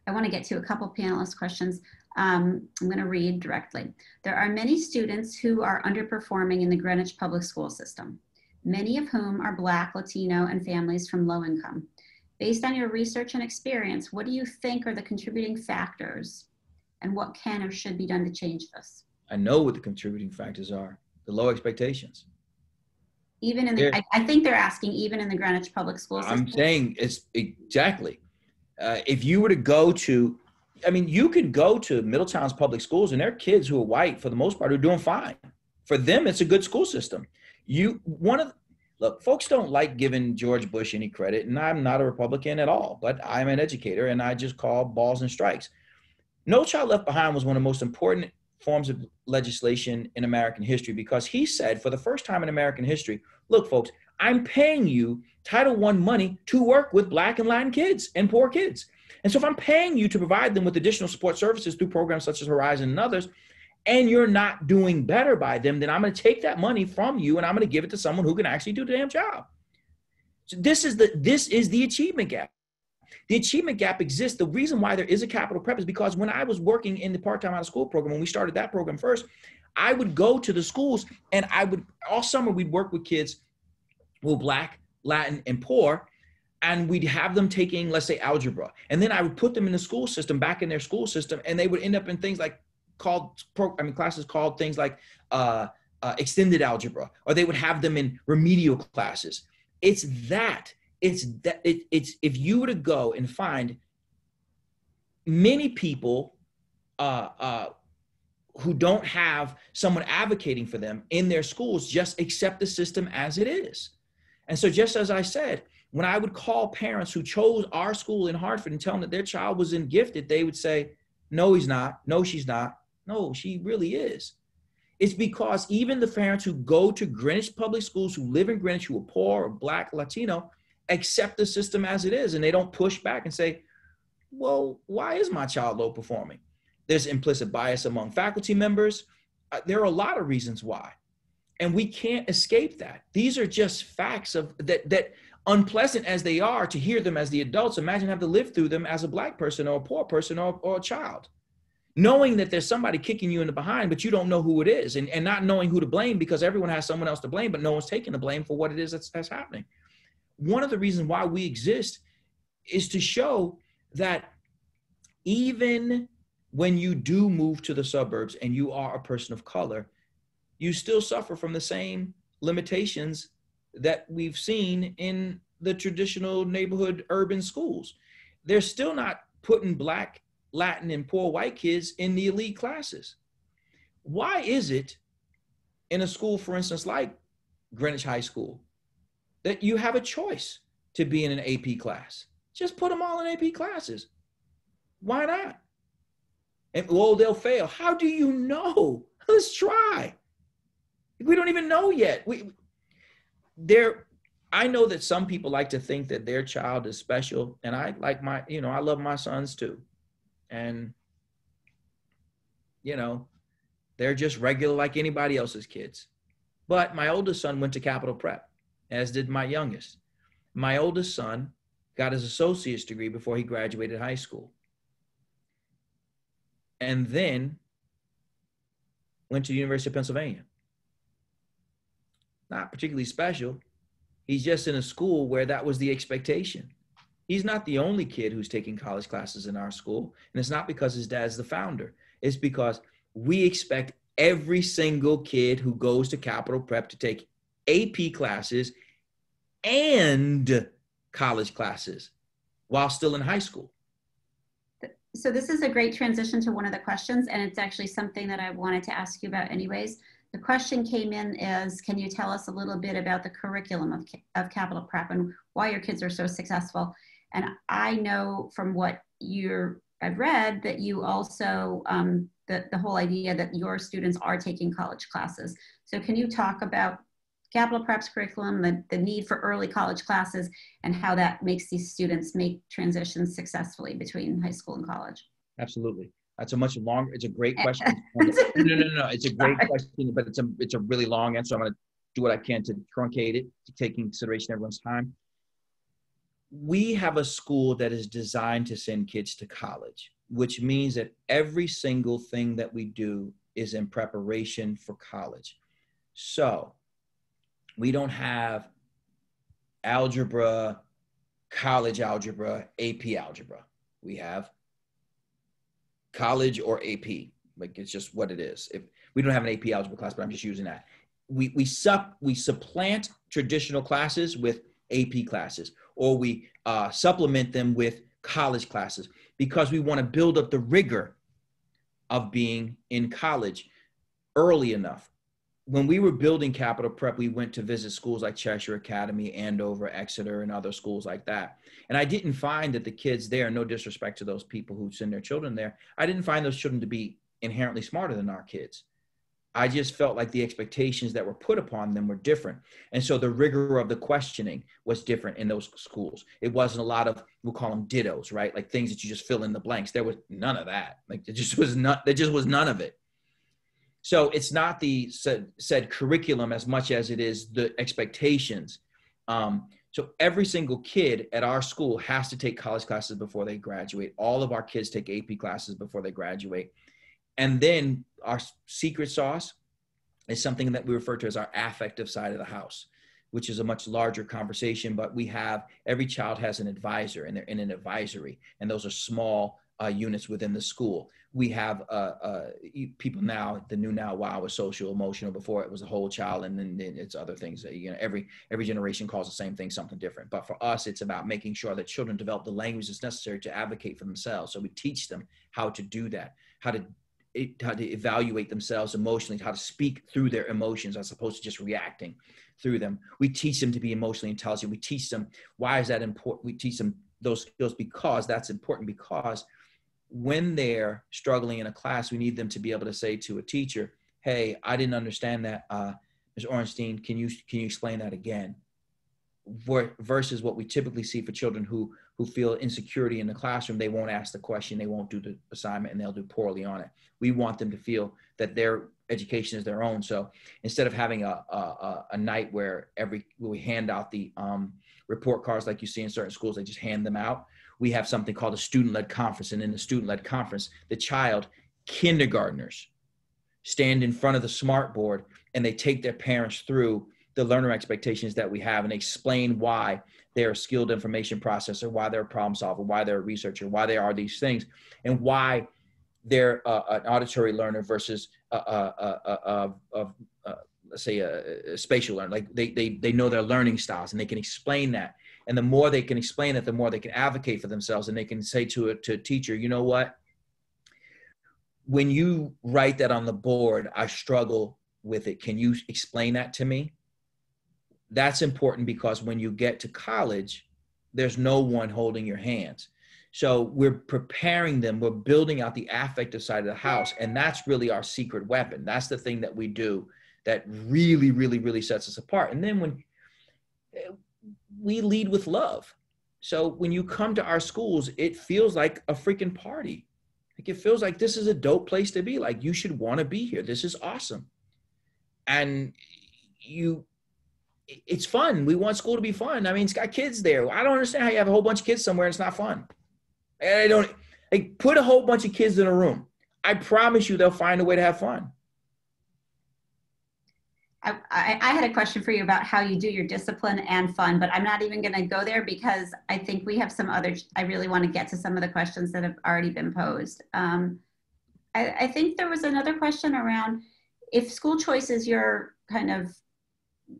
I want to get to a couple panelist questions. I'm going to read directly. There are many students who are underperforming in the Greenwich public school system, many of whom are Black, Latino, and families from low income. Based on your research and experience, what do you think are the contributing factors and what can or should be done to change this? I know what the contributing factors are, the low expectations. Even in the, I think they're asking even in the Greenwich public school system. I'm saying it's exactly. If you were to go to, you could go to Middletown's public schools and there are kids who are white for the most part who are doing fine. For them, it's a good school system. Look, folks don't like giving George Bush any credit, and I'm not a Republican at all, but I'm an educator and I just call balls and strikes. No Child Left Behind was one of the most important forms of legislation in American history because he said for the first time in American history, look, folks, I'm paying you Title I money to work with Black and Latin kids and poor kids. And so if I'm paying you to provide them with additional support services through programs such as Horizon and others, and you're not doing better by them, then I'm going to take that money from you and I'm going to give it to someone who can actually do the damn job. So this is the achievement gap. The achievement gap exists. The reason why there is a Capital Prep is because when I was working in the part-time out of school program, when we started that program first, I would go to the schools and all summer we'd work with kids who were Black, Latin, and poor, and we'd have them taking, let's say, algebra. And then I would put them in the school system, back in their school system, and they would end up in things like classes called things like extended algebra, or they would have them in remedial classes. It's if you were to go and find many people who don't have someone advocating for them in their schools, just accept the system as it is. And so just as I said, when I would call parents who chose our school in Hartford and tell them that their child was in gifted, they would say, no, he's not. No, she's not. No, she really is. It's because even the parents who go to Greenwich public schools, who live in Greenwich, who are poor or Black, Latino, accept the system as it is. And they don't push back and say, well, why is my child low performing? There's implicit bias among faculty members. There are a lot of reasons why. And we can't escape that. These are just facts of that unpleasant as they are to hear them as the adults. Imagine having to live through them as a Black person or a poor person or a child. Knowing that there's somebody kicking you in the behind, but you don't know who it is, and not knowing who to blame because everyone has someone else to blame, but no one's taking the blame for what it is that's happening. One of the reasons why we exist is to show that even when you do move to the suburbs and you are a person of color, you still suffer from the same limitations that we've seen in the traditional neighborhood urban schools. They're still not putting Black, Latin, and poor white kids in the elite classes. Why is it in a school, for instance, like Greenwich High School, that you have a choice to be in an AP class? Just put them all in AP classes. Why not? And well, they'll fail. How do you know? Let's try. We don't even know yet. I know that some people like to think that their child is special, and I love my sons too. And, they're just regular like anybody else's kids. But my oldest son went to Capital Prep, as did my youngest. My oldest son got his associate's degree before he graduated high school. And then went to the University of Pennsylvania. Not particularly special. He's just in a school where that was the expectation. He's not the only kid who's taking college classes in our school. And it's not because his dad's the founder. It's because we expect every single kid who goes to Capital Prep to take AP classes and college classes while still in high school. So this is a great transition to one of the questions, and it's actually something that I wanted to ask you about anyways. The question came in is, can you tell us a little bit about the curriculum of Capital Prep and why your kids are so successful? And I know from what I've read that you also, the whole idea that your students are taking college classes. So can you talk about Capital Prep's curriculum, the need for early college classes, and how that makes these students make transitions successfully between high school and college? Absolutely. That's it's a great question. No. It's a great question, but it's a really long answer. I'm going to do what I can to truncate it, to take into consideration everyone's time. We have a school that is designed to send kids to college, which means that every single thing that we do is in preparation for college. So we don't have algebra, college algebra, AP algebra. We have college or AP. Like, it's just what it is. If we don't have an AP algebra class, but I'm just using that. We supplant traditional classes with AP classes, or we supplement them with college classes because we want to build up the rigor of being in college early enough. When we were building Capital Prep, we went to visit schools like Cheshire Academy, Andover, Exeter, and other schools like that. And I didn't find that the kids there, no disrespect to those people who send their children there, I didn't find those children to be inherently smarter than our kids. I just felt like the expectations that were put upon them were different. And so the rigor of the questioning was different in those schools. It wasn't a lot of, we'll call them dittos, right? Like things that you just fill in the blanks. There was none of that. Like there just was none of it. So it's not the said curriculum as much as it is the expectations. So every single kid at our school has to take college classes before they graduate. All of our kids take AP classes before they graduate. And then our secret sauce is something that we refer to as our affective side of the house, which is a much larger conversation, but every child has an advisor, and they're in an advisory, and those are small units within the school. We have people now, the new now, wow, was social emotional. Before it was the whole child, and then it's other things that, you know, every generation calls the same thing something different. But for us, it's about making sure that children develop the language that's necessary to advocate for themselves. So we teach them how to do that, how to evaluate themselves emotionally, how to speak through their emotions as opposed to just reacting through them. We teach them to be emotionally intelligent. We teach them, why is that important? We teach them those skills because that's important, because when they're struggling in a class, we need them to be able to say to a teacher, hey, I didn't understand that. Ms. Orenstein, can you explain that again? Versus what we typically see for children who feel insecurity in the classroom, they won't ask the question, they won't do the assignment, and they'll do poorly on it. We want them to feel that their education is their own. So instead of having a night where we hand out the report cards like you see in certain schools, they just hand them out. We have something called a student-led conference. And in the student-led conference, kindergartners stand in front of the smart board and they take their parents through the learner expectations that we have and explain why they're a skilled information processor, why they're a problem solver, why they're a researcher, why they are these things, and why they're an auditory learner versus let's say a spatial learner. Like they know their learning styles and they can explain that. And the more they can explain it, the more they can advocate for themselves, and they can say to a teacher, you know what? When you write that on the board, I struggle with it. Can you explain that to me? That's important because when you get to college, there's no one holding your hands. So we're preparing them. We're building out the affective side of the house. And that's really our secret weapon. That's the thing that we do that really, really, really sets us apart. And then when we lead with love. So when you come to our schools, it feels like a freaking party. Like it feels like this is a dope place to be. Like you should want to be here. This is awesome. And it's fun. We want school to be fun. I mean, it's got kids there. I don't understand how you have a whole bunch of kids somewhere and it's not fun. And put a whole bunch of kids in a room. I promise you they'll find a way to have fun. I had a question for you about how you do your discipline and fun, but I'm not even going to go there because I think we have some other, I really want to get to some of the questions that have already been posed. I think there was another question around if school choice is your kind of,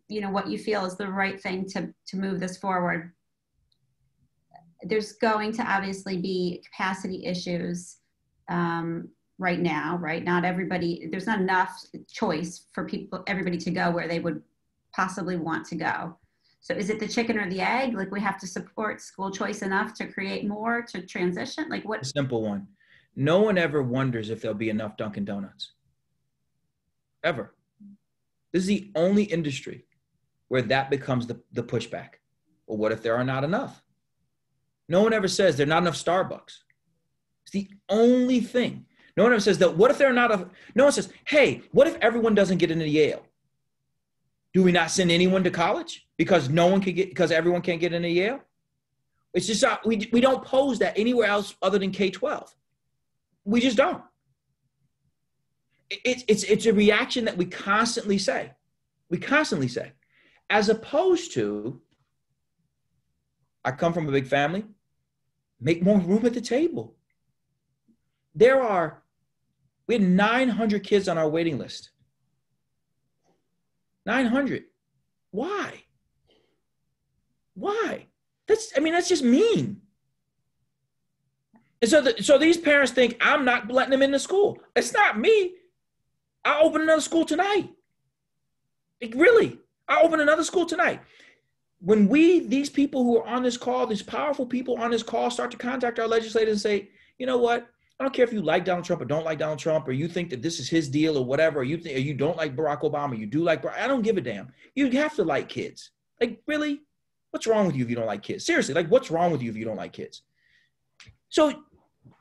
you know, what you feel is the right thing to move this forward. There's going to obviously be capacity issues right now, right? Not everybody, there's not enough choice for everybody to go where they would possibly want to go. So is it the chicken or the egg? Like we have to support school choice enough to create more to transition? Like what? A simple one. No one ever wonders if there'll be enough Dunkin' Donuts. Ever. This is the only industry where that becomes the pushback. Well, what if there are not enough? No one ever says there are not enough Starbucks. It's the only thing. No one ever says that. What if there are not enough? No one says, hey, what if everyone doesn't get into Yale? Do we not send anyone to college because because everyone can't get into Yale? It's just we don't pose that anywhere else other than K-12. We just don't. It's a reaction that we constantly say. We constantly say, as opposed to, I come from a big family, make more room at the table. We had 900 kids on our waiting list. 900. Why? Why? That's just mean. And so these parents think I'm not letting them into school. It's not me. I'll open another school tonight. Really, I'll open another school tonight. When these people who are on this call, these powerful people on this call start to contact our legislators and say, you know what? I don't care if you like Donald Trump or don't like Donald Trump, or you think that this is his deal or whatever, or you don't like Barack Obama, you do like Barack. I don't give a damn. You have to like kids. Like, really? What's wrong with you if you don't like kids? Seriously, like, what's wrong with you if you don't like kids? So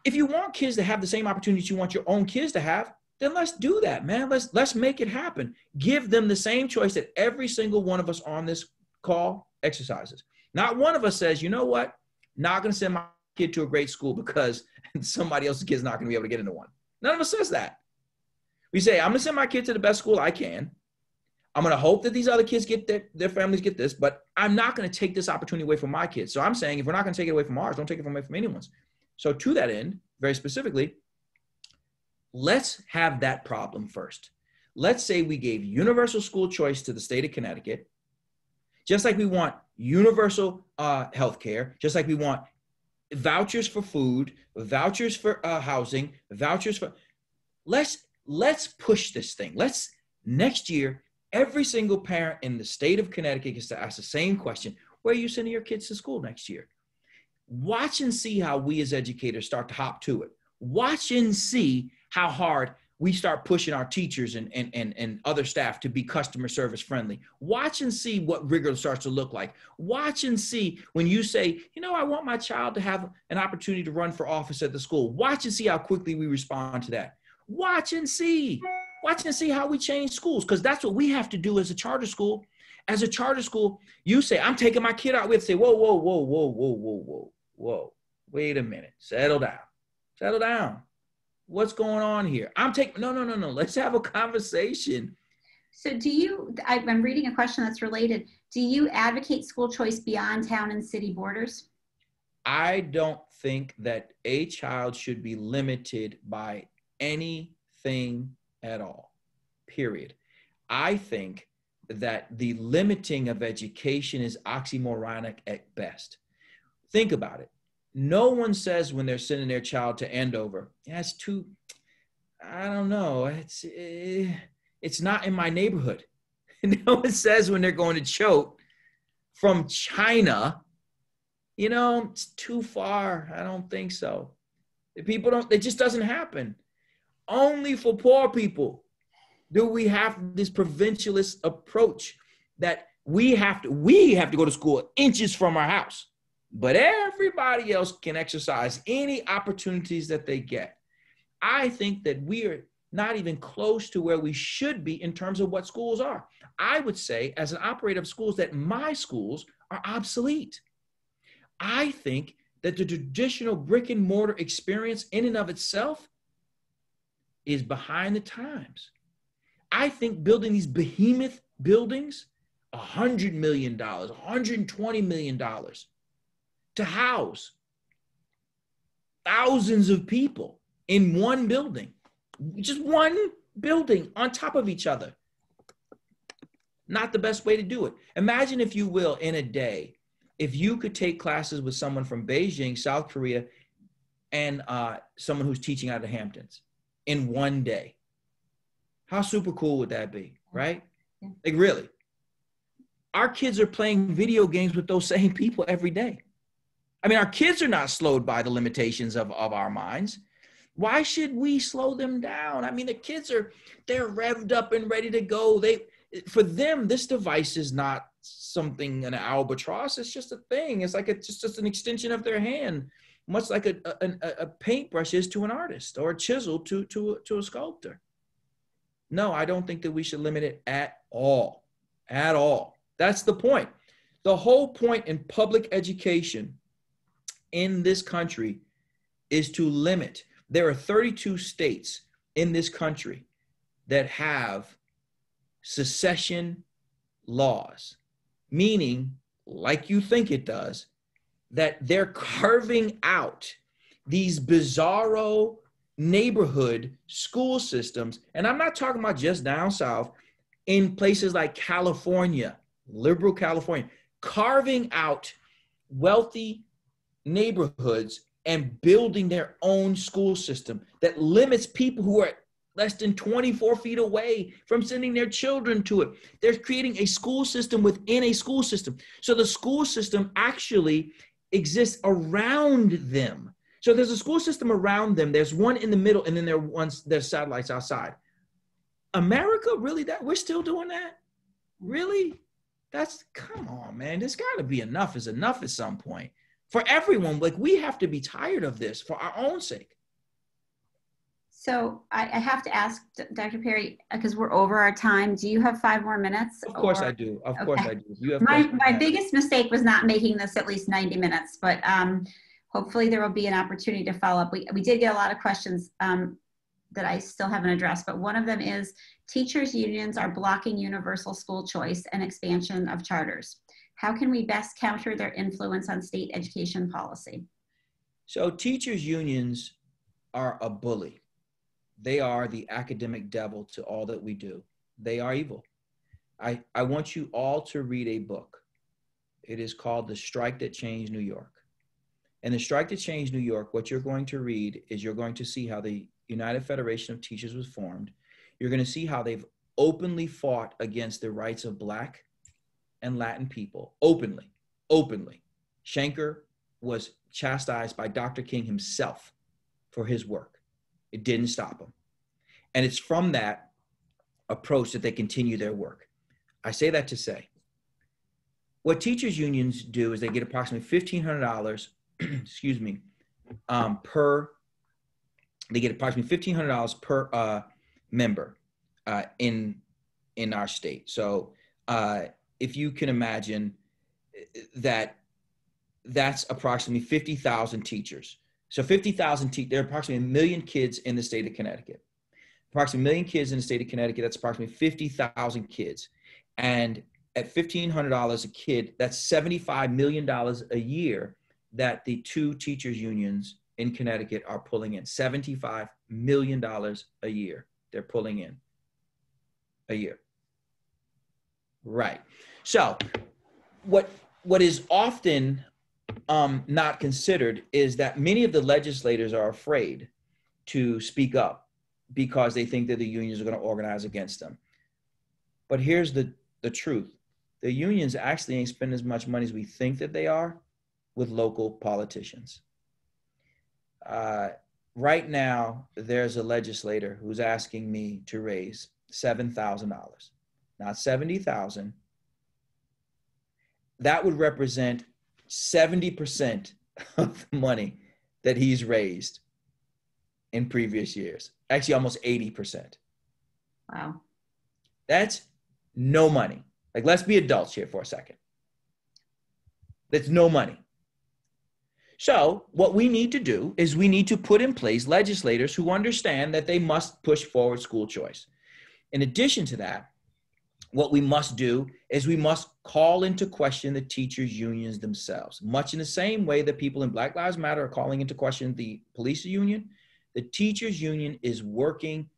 if you want kids to have the same opportunities you want your own kids to have, then let's do that, man. Let's make it happen. Give them the same choice that every single one of us on this call exercises. Not one of us says, you know what? Not going to send my kid to a great school because somebody else's kid's not going to be able to get into one. None of us says that. We say, I'm going to send my kid to the best school I can. I'm going to hope that these other kids get their families get this, but I'm not going to take this opportunity away from my kids. So I'm saying, if we're not going to take it away from ours, don't take it away from anyone's. So to that end, very specifically, let's have that problem first. Let's say we gave universal school choice to the state of Connecticut, just like we want universal health care, just like we want vouchers for food, vouchers for housing, vouchers for, let's push this thing. Next year, every single parent in the state of Connecticut gets to ask the same question: where are you sending your kids to school next year? Watch and see how we as educators start to hop to it. Watch and see how hard we start pushing our teachers and other staff to be customer service friendly. Watch and see what rigor starts to look like. Watch and see when you say, you know, I want my child to have an opportunity to run for office at the school. Watch and see how quickly we respond to that. Watch and see how we change schools, because that's what we have to do as a charter school. As a charter school, you say, I'm taking my kid out. We have to say, whoa. Wait a minute. Settle down. What's going on here? No. Let's have a conversation. So I'm reading a question that's related. Do you advocate school choice beyond town and city borders? I don't think that a child should be limited by anything at all, period. I think that the limiting of education is oxymoronic at best. Think about it. No one says when they're sending their child to Andover, it's too, I don't know, it's not in my neighborhood. No one says when they're going to Choate from China, you know, it's too far. I don't think so. It just doesn't happen. Only for poor people do we have this provincialist approach that we have to go to school inches from our house, but everybody else can exercise any opportunities that they get. I think that we are not even close to where we should be in terms of what schools are. I would say, as an operator of schools, that my schools are obsolete. I think that the traditional brick and mortar experience in and of itself is behind the times. I think building these behemoth buildings, $100 million, $120 million, to house thousands of people in one building, just one building on top of each other. Not the best way to do it. Imagine, if you will, in a day, if you could take classes with someone from Beijing, South Korea, and someone who's teaching out of the Hamptons in one day. How super cool would that be, right? Yeah. Like, really? Our kids are playing video games with those same people every day. I mean, our kids are not slowed by the limitations of our minds. Why should we slow them down? I mean, the kids they're revved up and ready to go. For them, this device is not something, an albatross. It's just a thing. It's like it's just an extension of their hand, much like a paintbrush is to an artist, or a chisel to a sculptor. No, I don't think that we should limit it at all. At all. That's the point. The whole point in public education in this country is to limit. There are 32 states in this country that have secession laws, meaning, like you think it does, that they're carving out these bizarro neighborhood school systems. And I'm not talking about just down south, in places like California, liberal California, carving out wealthy neighborhoods and building their own school system that limits people who are less than 24 feet away from sending their children to it. They're creating a school system within a school system. So the school system actually exists around them. So there's a school system around them. There's one in the middle, and then there's satellites outside. America, really? That we're still doing that? Really? Come on, man. There's got to be enough is enough at some point. For everyone, like, we have to be tired of this for our own sake. So I have to ask Dr. Perry, because we're over our time, do you have 5 more minutes? Of course I do. Of course I do. If you have my biggest mistake was not making this at least 90 minutes, but hopefully there will be an opportunity to follow up. We did get a lot of questions that I still haven't addressed, but one of them is teachers' unions are blocking universal school choice and expansion of charters. How can we best counter their influence on state education policy? So teachers' unions are a bully. They are the academic devil to all that we do. They are evil. I want you all to read a book. It is called The Strike That Changed New York. And The Strike That Changed New York, what you're going to read is you're going to see how the United Federation of Teachers was formed. You're going to see how they've openly fought against the rights of Black and Latin people, openly. Schenker was chastised by Dr. King himself for his work. It didn't stop him. And it's from that approach that they continue their work. I say that to say, what teachers unions do is they get approximately $1,500, excuse me, they get approximately $1,500 per member in our state. So if you can imagine that's approximately 50,000 teachers. So 50,000, there are approximately 1 million kids in the state of Connecticut. Approximately 1 million kids in the state of Connecticut, that's approximately 50,000 kids. And at $1,500 a kid, that's $75 million a year that the 2 teachers unions in Connecticut are pulling in. $75 million a year they're pulling in a year. Right. So what is often not considered is that many of the legislators are afraid to speak up because they think that the unions are going to organize against them. But here's the truth. The unions actually ain't spending as much money as we think that they are with local politicians. Right now, there's a legislator who's asking me to raise $7,000, not $70,000. That would represent 70% of the money that he's raised in previous years. Actually, almost 80%. Wow. That's no money. Like, let's be adults here for a second. That's no money. So what we need to do is we need to put in place legislators who understand that they must push forward school choice. In addition to that, what we must do is we must call into question the teachers' unions themselves. Much in the same way that people in Black Lives Matter are calling into question the police union, the teachers' union is working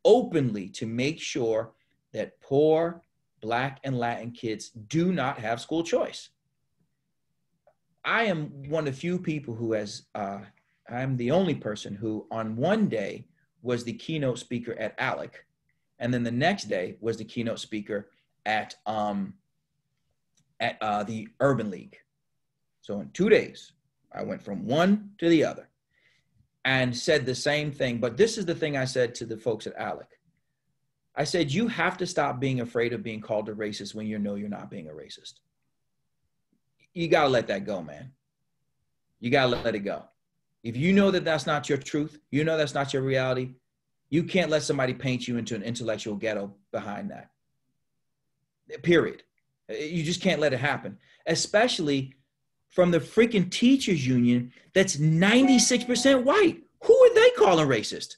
openly to make sure that poor Black and Latin kids do not have school choice. I am one of the few people who I'm the only person who on one day was the keynote speaker at ALEC, and then the next day was the keynote speaker at the Urban League. So in 2 days, I went from one to the other and said the same thing. But this is the thing I said to the folks at ALEC. I said, you have to stop being afraid of being called a racist when you know you're not being a racist. You got to let that go, man. You got to let it go. If you know that that's not your truth, you know that's not your reality, you can't let somebody paint you into an intellectual ghetto behind that. Period. You just can't let it happen, especially from the freaking teachers union that's 96% white. Who are they calling racist?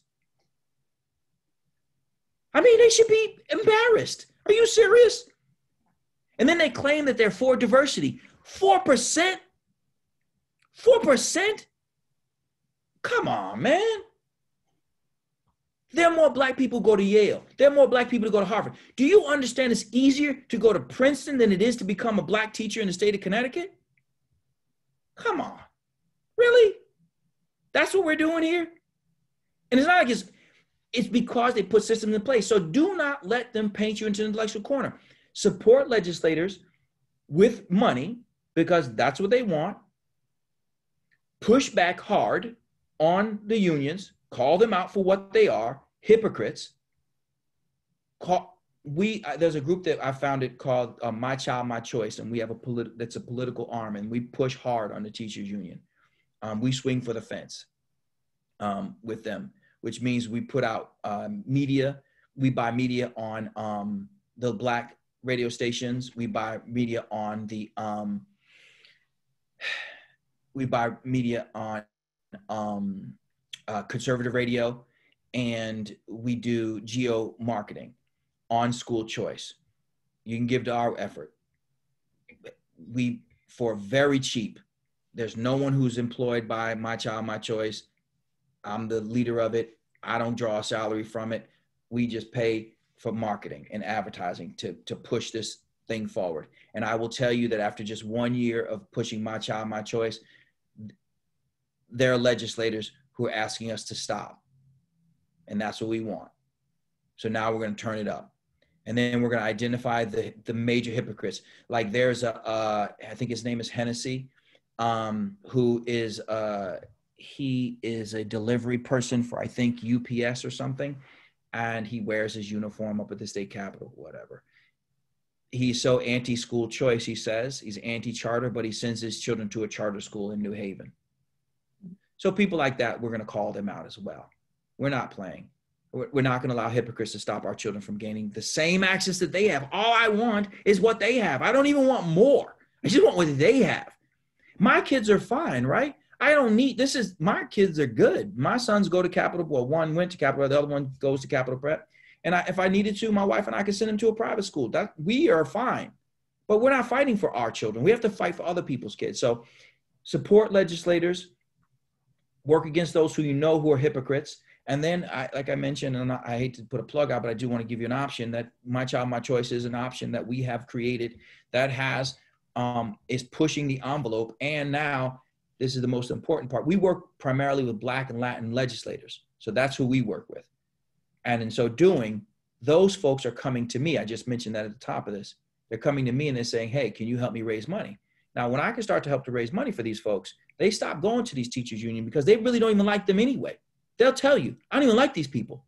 I mean, they should be embarrassed. Are you serious? And then they claim that they're for diversity. 4%? 4%? Come on, man. There are more Black people go to Yale. There are more Black people to go to Hartford. Do you understand it's easier to go to Princeton than it is to become a Black teacher in the state of Connecticut? Come on. Really? That's what we're doing here? And it's not like it's because they put systems in place. So do not let them paint you into an intellectual corner. Support legislators with money because that's what they want. Push back hard on the unions. Call them out for what they are, hypocrites. There's a group that I founded called My Child, My Choice, and we have that's a political arm, and we push hard on the teachers union. We swing for the fence with them which means we put out media. We buy media on the Black radio stations. We buy media on the conservative radio, and we do geo marketing on school choice. You can give to our effort. We, for very cheap, there's no one who's employed by My Child, My Choice. I'm the leader of it. I don't draw a salary from it. We just pay for marketing and advertising to push this thing forward. And I will tell you that after just 1 year of pushing My Child, My Choice, there are legislators who are asking us to stop. And that's what we want. So now we're going to turn it up. And then we're going to identify the major hypocrites. Like there's I think his name is Hennessy, who is, he is a delivery person for, I think, UPS or something. And he wears his uniform up at the state capitol, whatever. He's so anti-school choice, he says. He's anti-charter, but he sends his children to a charter school in New Haven. So people like that, we're going to call them out as well. We're not playing. We're not going to allow hypocrites to stop our children from gaining the same access that they have. All I want is what they have. I don't even want more. I just want what they have. My kids are fine, right? I don't need, my kids are good. My sons go to Capital, well, one went to Capital, the other one goes to Capital Prep. And if I needed to, my wife and I could send them to a private school. We are fine. But we're not fighting for our children. We have to fight for other people's kids. So support legislators, work against those who who are hypocrites. And then, like I mentioned, and I hate to put a plug out, but I do want to give you an option that My Child, My Choice is an option that we have created that is pushing the envelope. And now, this is the most important part. We work primarily with Black and Latin legislators. So that's who we work with. And in so doing, those folks are coming to me. I just mentioned that at the top of this. They're coming to me and they're saying, hey, can you help me raise money? Now, when I can start to help to raise money for these folks, they stop going to these teachers union because they really don't even like them anyway. They'll tell you, I don't even like these people.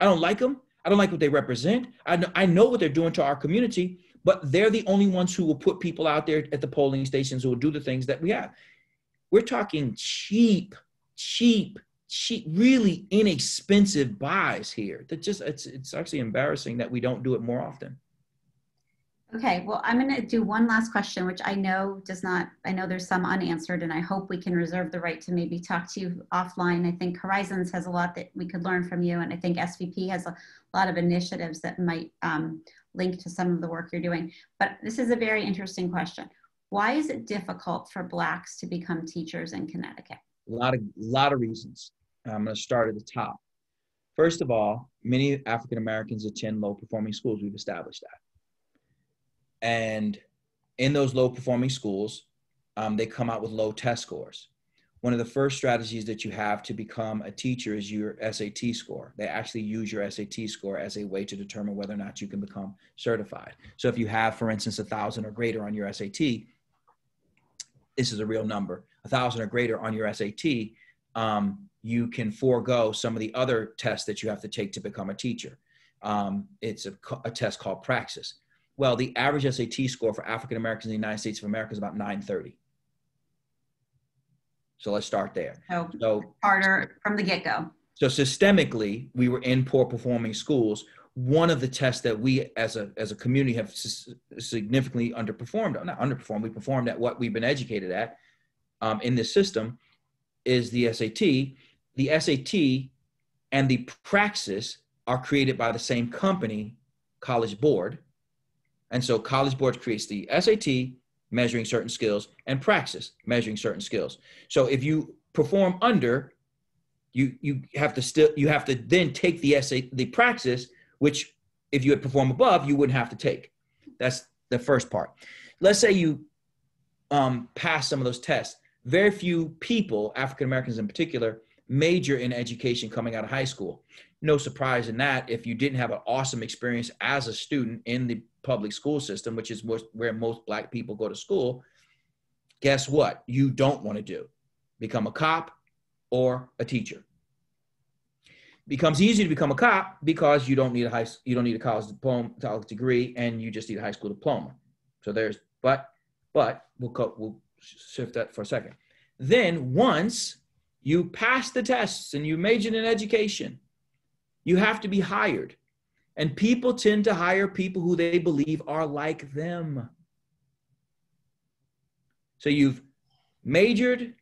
I don't like them. I don't like what they represent. I know what they're doing to our community, but they're the only ones who will put people out there at the polling stations who will do the things that we have. We're talking cheap, really inexpensive buys here. That just, it's actually embarrassing that we don't do it more often. Okay, well, I'm going to do one last question, which I know there's some unanswered, and I hope we can reserve the right to maybe talk to you offline. I think Horizons has a lot that we could learn from you, and I think SVP has a lot of initiatives that might link to some of the work you're doing. But this is a very interesting question. Why is it difficult for Blacks to become teachers in Connecticut? A lot of reasons. I'm going to start at the top. First of all, many African Americans attend low-performing schools. We've established that. And in those low-performing schools, they come out with low test scores. One of the first strategies that you have to become a teacher is your SAT score. They actually use your SAT score as a way to determine whether or not you can become certified. So if you have, for instance, 1,000 or greater on your SAT, this is a real number, 1,000 or greater on your SAT, you can forego some of the other tests that you have to take to become a teacher. It's a test called Praxis. Well, the average SAT score for African Americans in the United States of America is about 930. So let's start there. So harder from the get-go. So systemically, we were in poor performing schools. One of the tests that we as a community have significantly underperformed, not underperformed, we performed at what we've been educated at in this system is the SAT. The SAT and the Praxis are created by the same company, College Board. And so College Board creates the SAT, measuring certain skills, and Praxis, measuring certain skills. So if you perform under, you have to then take the Praxis, which if you had performed above, you wouldn't have to take. That's the first part. Let's say you pass some of those tests. Very few people, African Americans in particular, major in education coming out of high school. No surprise in that if you didn't have an awesome experience as a student in the public school system, which is where most Black people go to school, guess what? You don't want to do. Become a cop or a teacher. Becomes easy to become a cop because you don't need a college degree, and you just need a high school diploma. So but we'll shift that for a second. Then once You pass the tests and you majored in education, you have to be hired. And people tend to hire people who they believe are like them. So you've majored,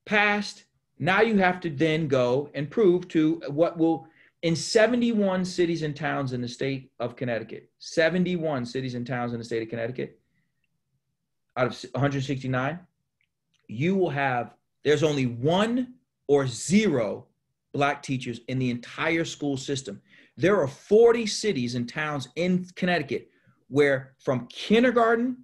passed, now you have to then go and prove to what will, in 71 cities and towns in the state of Connecticut, 71 cities and towns in the state of Connecticut, out of 169, you will have, there's only 1 or 0 Black teachers in the entire school system. There are 40 cities and towns in Connecticut where from kindergarten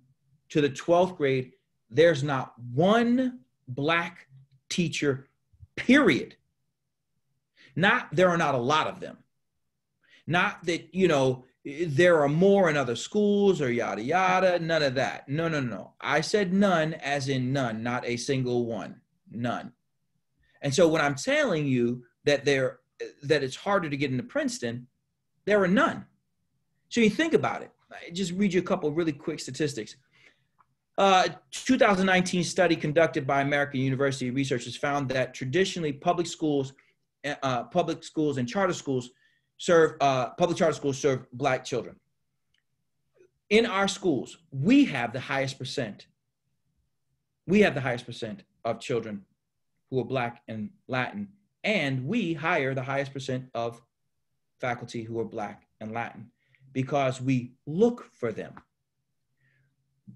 to the 12th grade, there's not 1 Black teacher, period. There are not a lot of them. Not that, there are more in other schools or yada, yada, none of that. No. I said none as in none, not a single one, none. And so when I'm telling you that it's harder to get into Princeton, there are none. So you think about it. I just read you a couple of really quick statistics. 2019 study conducted by American University researchers found that traditionally public schools and charter schools serve Black children. In our schools, we have the highest percent. We have the highest percent of children who are Black and Latin, and we hire the highest percent of faculty who are Black and Latin because we look for them.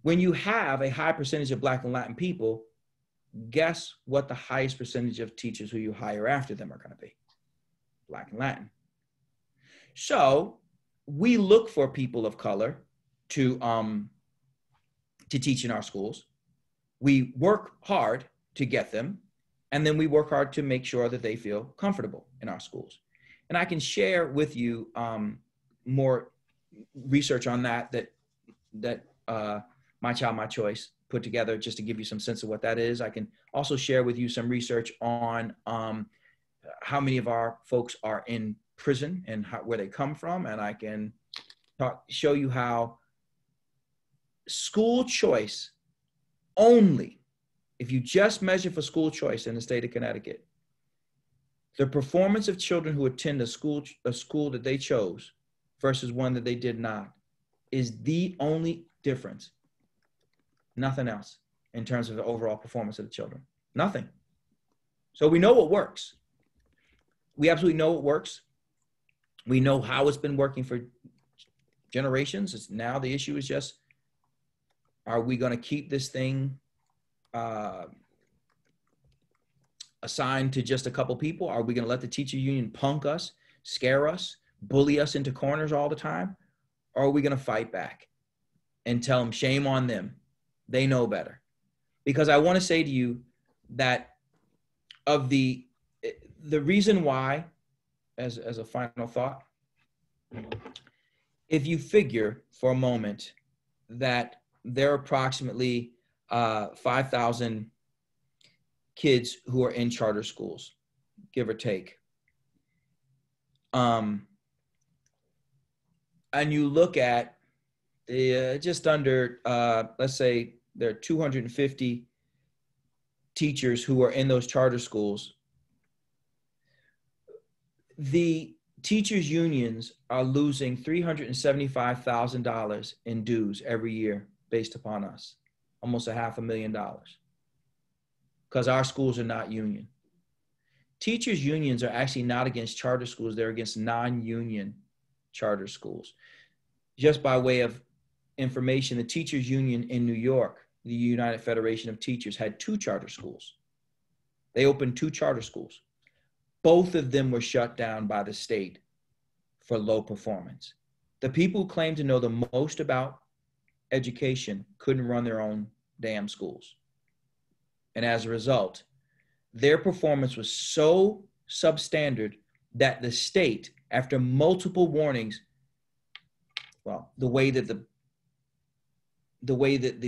When you have a high percentage of Black and Latin people, guess what the highest percentage of teachers who you hire after them are going to be? Black and Latin. So we look for people of color to teach in our schools. We work hard to get them, and then we work hard to make sure that they feel comfortable in our schools. And I can share with you more research on that My Child, My Choice put together just to give you some sense of what that is. I can also share with you some research on how many of our folks are in prison and where they come from. And I can show you how school choice only, if you just measure for school choice in the state of Connecticut, the performance of children who attend a school that they chose versus one that they did not is the only difference. Nothing else in terms of the overall performance of the children. Nothing. So we know what works. We absolutely know what works. We know how it's been working for generations. Now the issue is just, are we going to keep this thing assigned to just a couple people? Are we going to let the teacher union punk us, scare us, bully us into corners all the time? Or are we going to fight back and tell them shame on them? They know better. Because I want to say to you that of the reason why, as a final thought, if you figure for a moment that there are approximately 5,000 kids who are in charter schools, give or take. And you look at just under, let's say there are 250 teachers who are in those charter schools. The teachers' unions are losing $375,000 in dues every year based upon us, almost $500,000, because our schools are not union. Teachers' unions are actually not against charter schools, they're against non-union charter schools. Just by way of information, the teachers' union in New York, the United Federation of Teachers, had 2 charter schools. They opened 2 charter schools. Both of them were shut down by the state for low performance. The people who claim to know the most about education couldn't run their own damn schools. And as a result, their performance was so substandard that the state, after multiple warnings, well, the way that the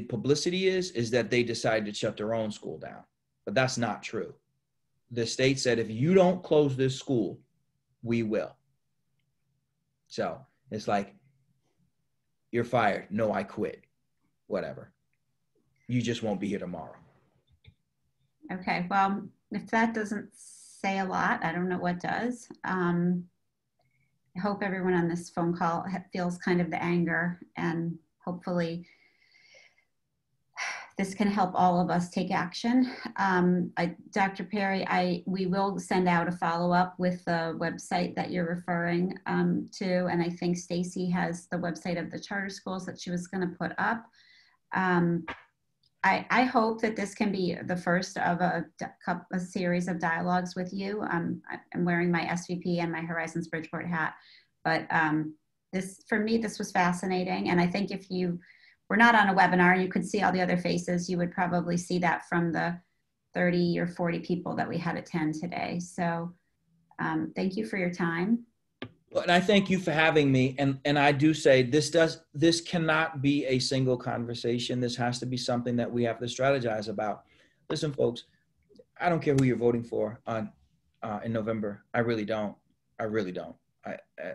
publicity is that they decided to shut their own school down. But that's not true. The state said, if you don't close this school, we will. So it's like, you're fired. No, I quit. Whatever. You just won't be here tomorrow. Okay, well, If that doesn't say a lot, I don't know what does. I hope everyone on this phone call feels kind of the anger, and hopefully this can help all of us take action. Dr. Perry, we will send out a follow-up with the website that you're referring to, and I think Stacy has the website of the charter schools that she was going to put up. I hope that this can be the first of a series of dialogues with you. I'm wearing my SVP and my Horizons Bridgeport hat, but for me, this was fascinating, and I think if you we're not on a webinar, you could see all the other faces, you would probably see that from the 30 or 40 people that we had attend today. So thank you for your time. Well, and I thank you for having me. And I do say this cannot be a single conversation. This has to be something that we have to strategize about. Listen, folks, I don't care who you're voting for in November. I really don't. I really don't.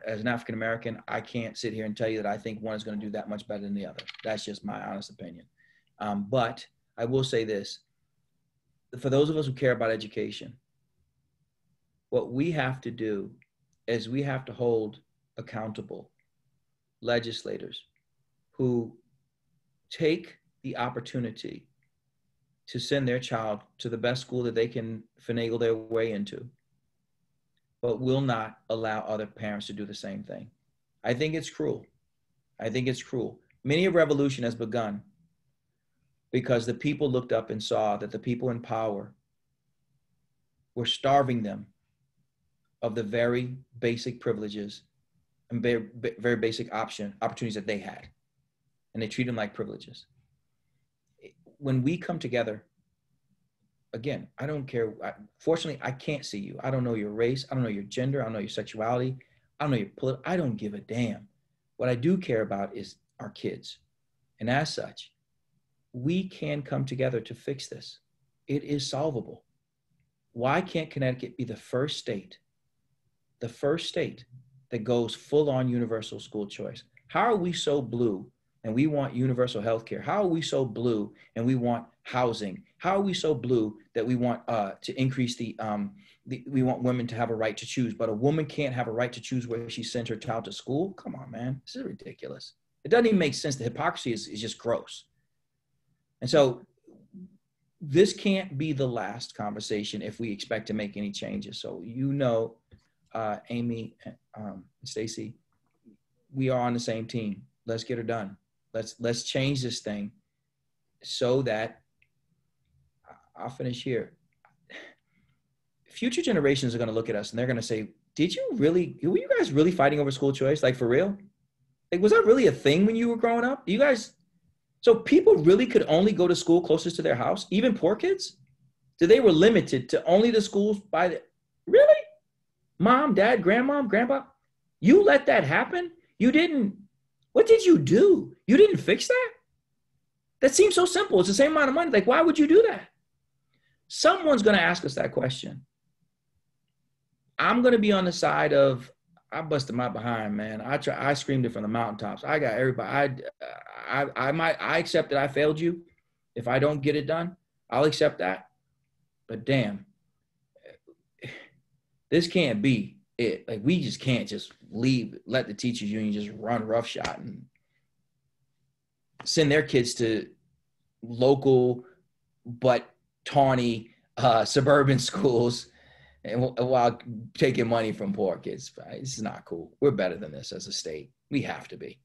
As an African-American, I can't sit here and tell you that I think one is going to do that much better than the other. That's just my honest opinion. But I will say this, for those of us who care about education, what we have to do is we have to hold accountable legislators who take the opportunity to send their child to the best school that they can finagle their way into, but will not allow other parents to do the same thing. I think it's cruel. I think it's cruel. Many a revolution has begun because the people looked up and saw that the people in power were starving them of the very basic privileges and very basic opportunities that they had. And they treat them like privileges. When we come together, again, I don't care. Fortunately, I can't see you. I don't know your race. I don't know your gender. I don't know your sexuality. I don't know your political. I don't give a damn. What I do care about is our kids. And as such, we can come together to fix this. It is solvable. Why can't Connecticut be the first state that goes full on universal school choice? How are we so blue and we want universal health care? How are we so blue and we want housing? How are we so blue that we want to increase we want women to have a right to choose, but a woman can't have a right to choose where she sends her child to school? Come on, man, this is ridiculous. It doesn't even make sense. The hypocrisy is just gross. And so this can't be the last conversation if we expect to make any changes. So, Amy, Stacy, we are on the same team. Let's get her done. Let's change this thing so that I'll finish here. Future generations are going to look at us and they're going to say, were you guys really fighting over school choice? Like, for real? Like, was that really a thing when you were growing up? So people really could only go to school closest to their house, even poor kids? So they were limited to only the schools really? Mom, dad, grandmom, grandpa, you let that happen? What did you do? You didn't fix that? That seems so simple. It's the same amount of money. Like, why would you do that? Someone's going to ask us that question. I'm going to be on the side of, I busted my behind, man. I screamed it from the mountaintops. I got everybody. I accept that I failed you. If I don't get it done, I'll accept that. But damn, this can't be it. Like, we just can't just let the teachers union just run roughshod and send their kids to local but tawny suburban schools and while taking money from poor kids. This is not cool. We're better than this as a state. We have to be.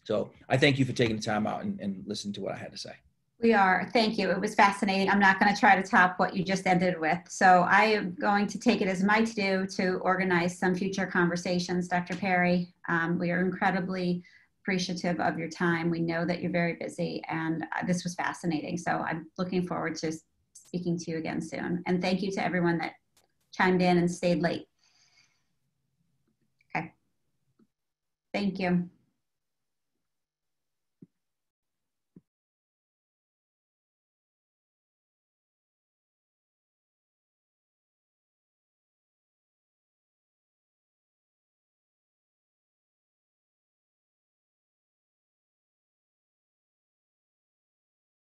So I thank you for taking the time out and listening to what I had to say. We are. Thank you. It was fascinating. I'm not going to try to top what you just ended with. So I am going to take it as my to-do to organize some future conversations, Dr. Perry. We are incredibly appreciative of your time. We know that you're very busy, and this was fascinating. So I'm looking forward to speaking to you again soon. And thank you to everyone that chimed in and stayed late. Okay. Thank you.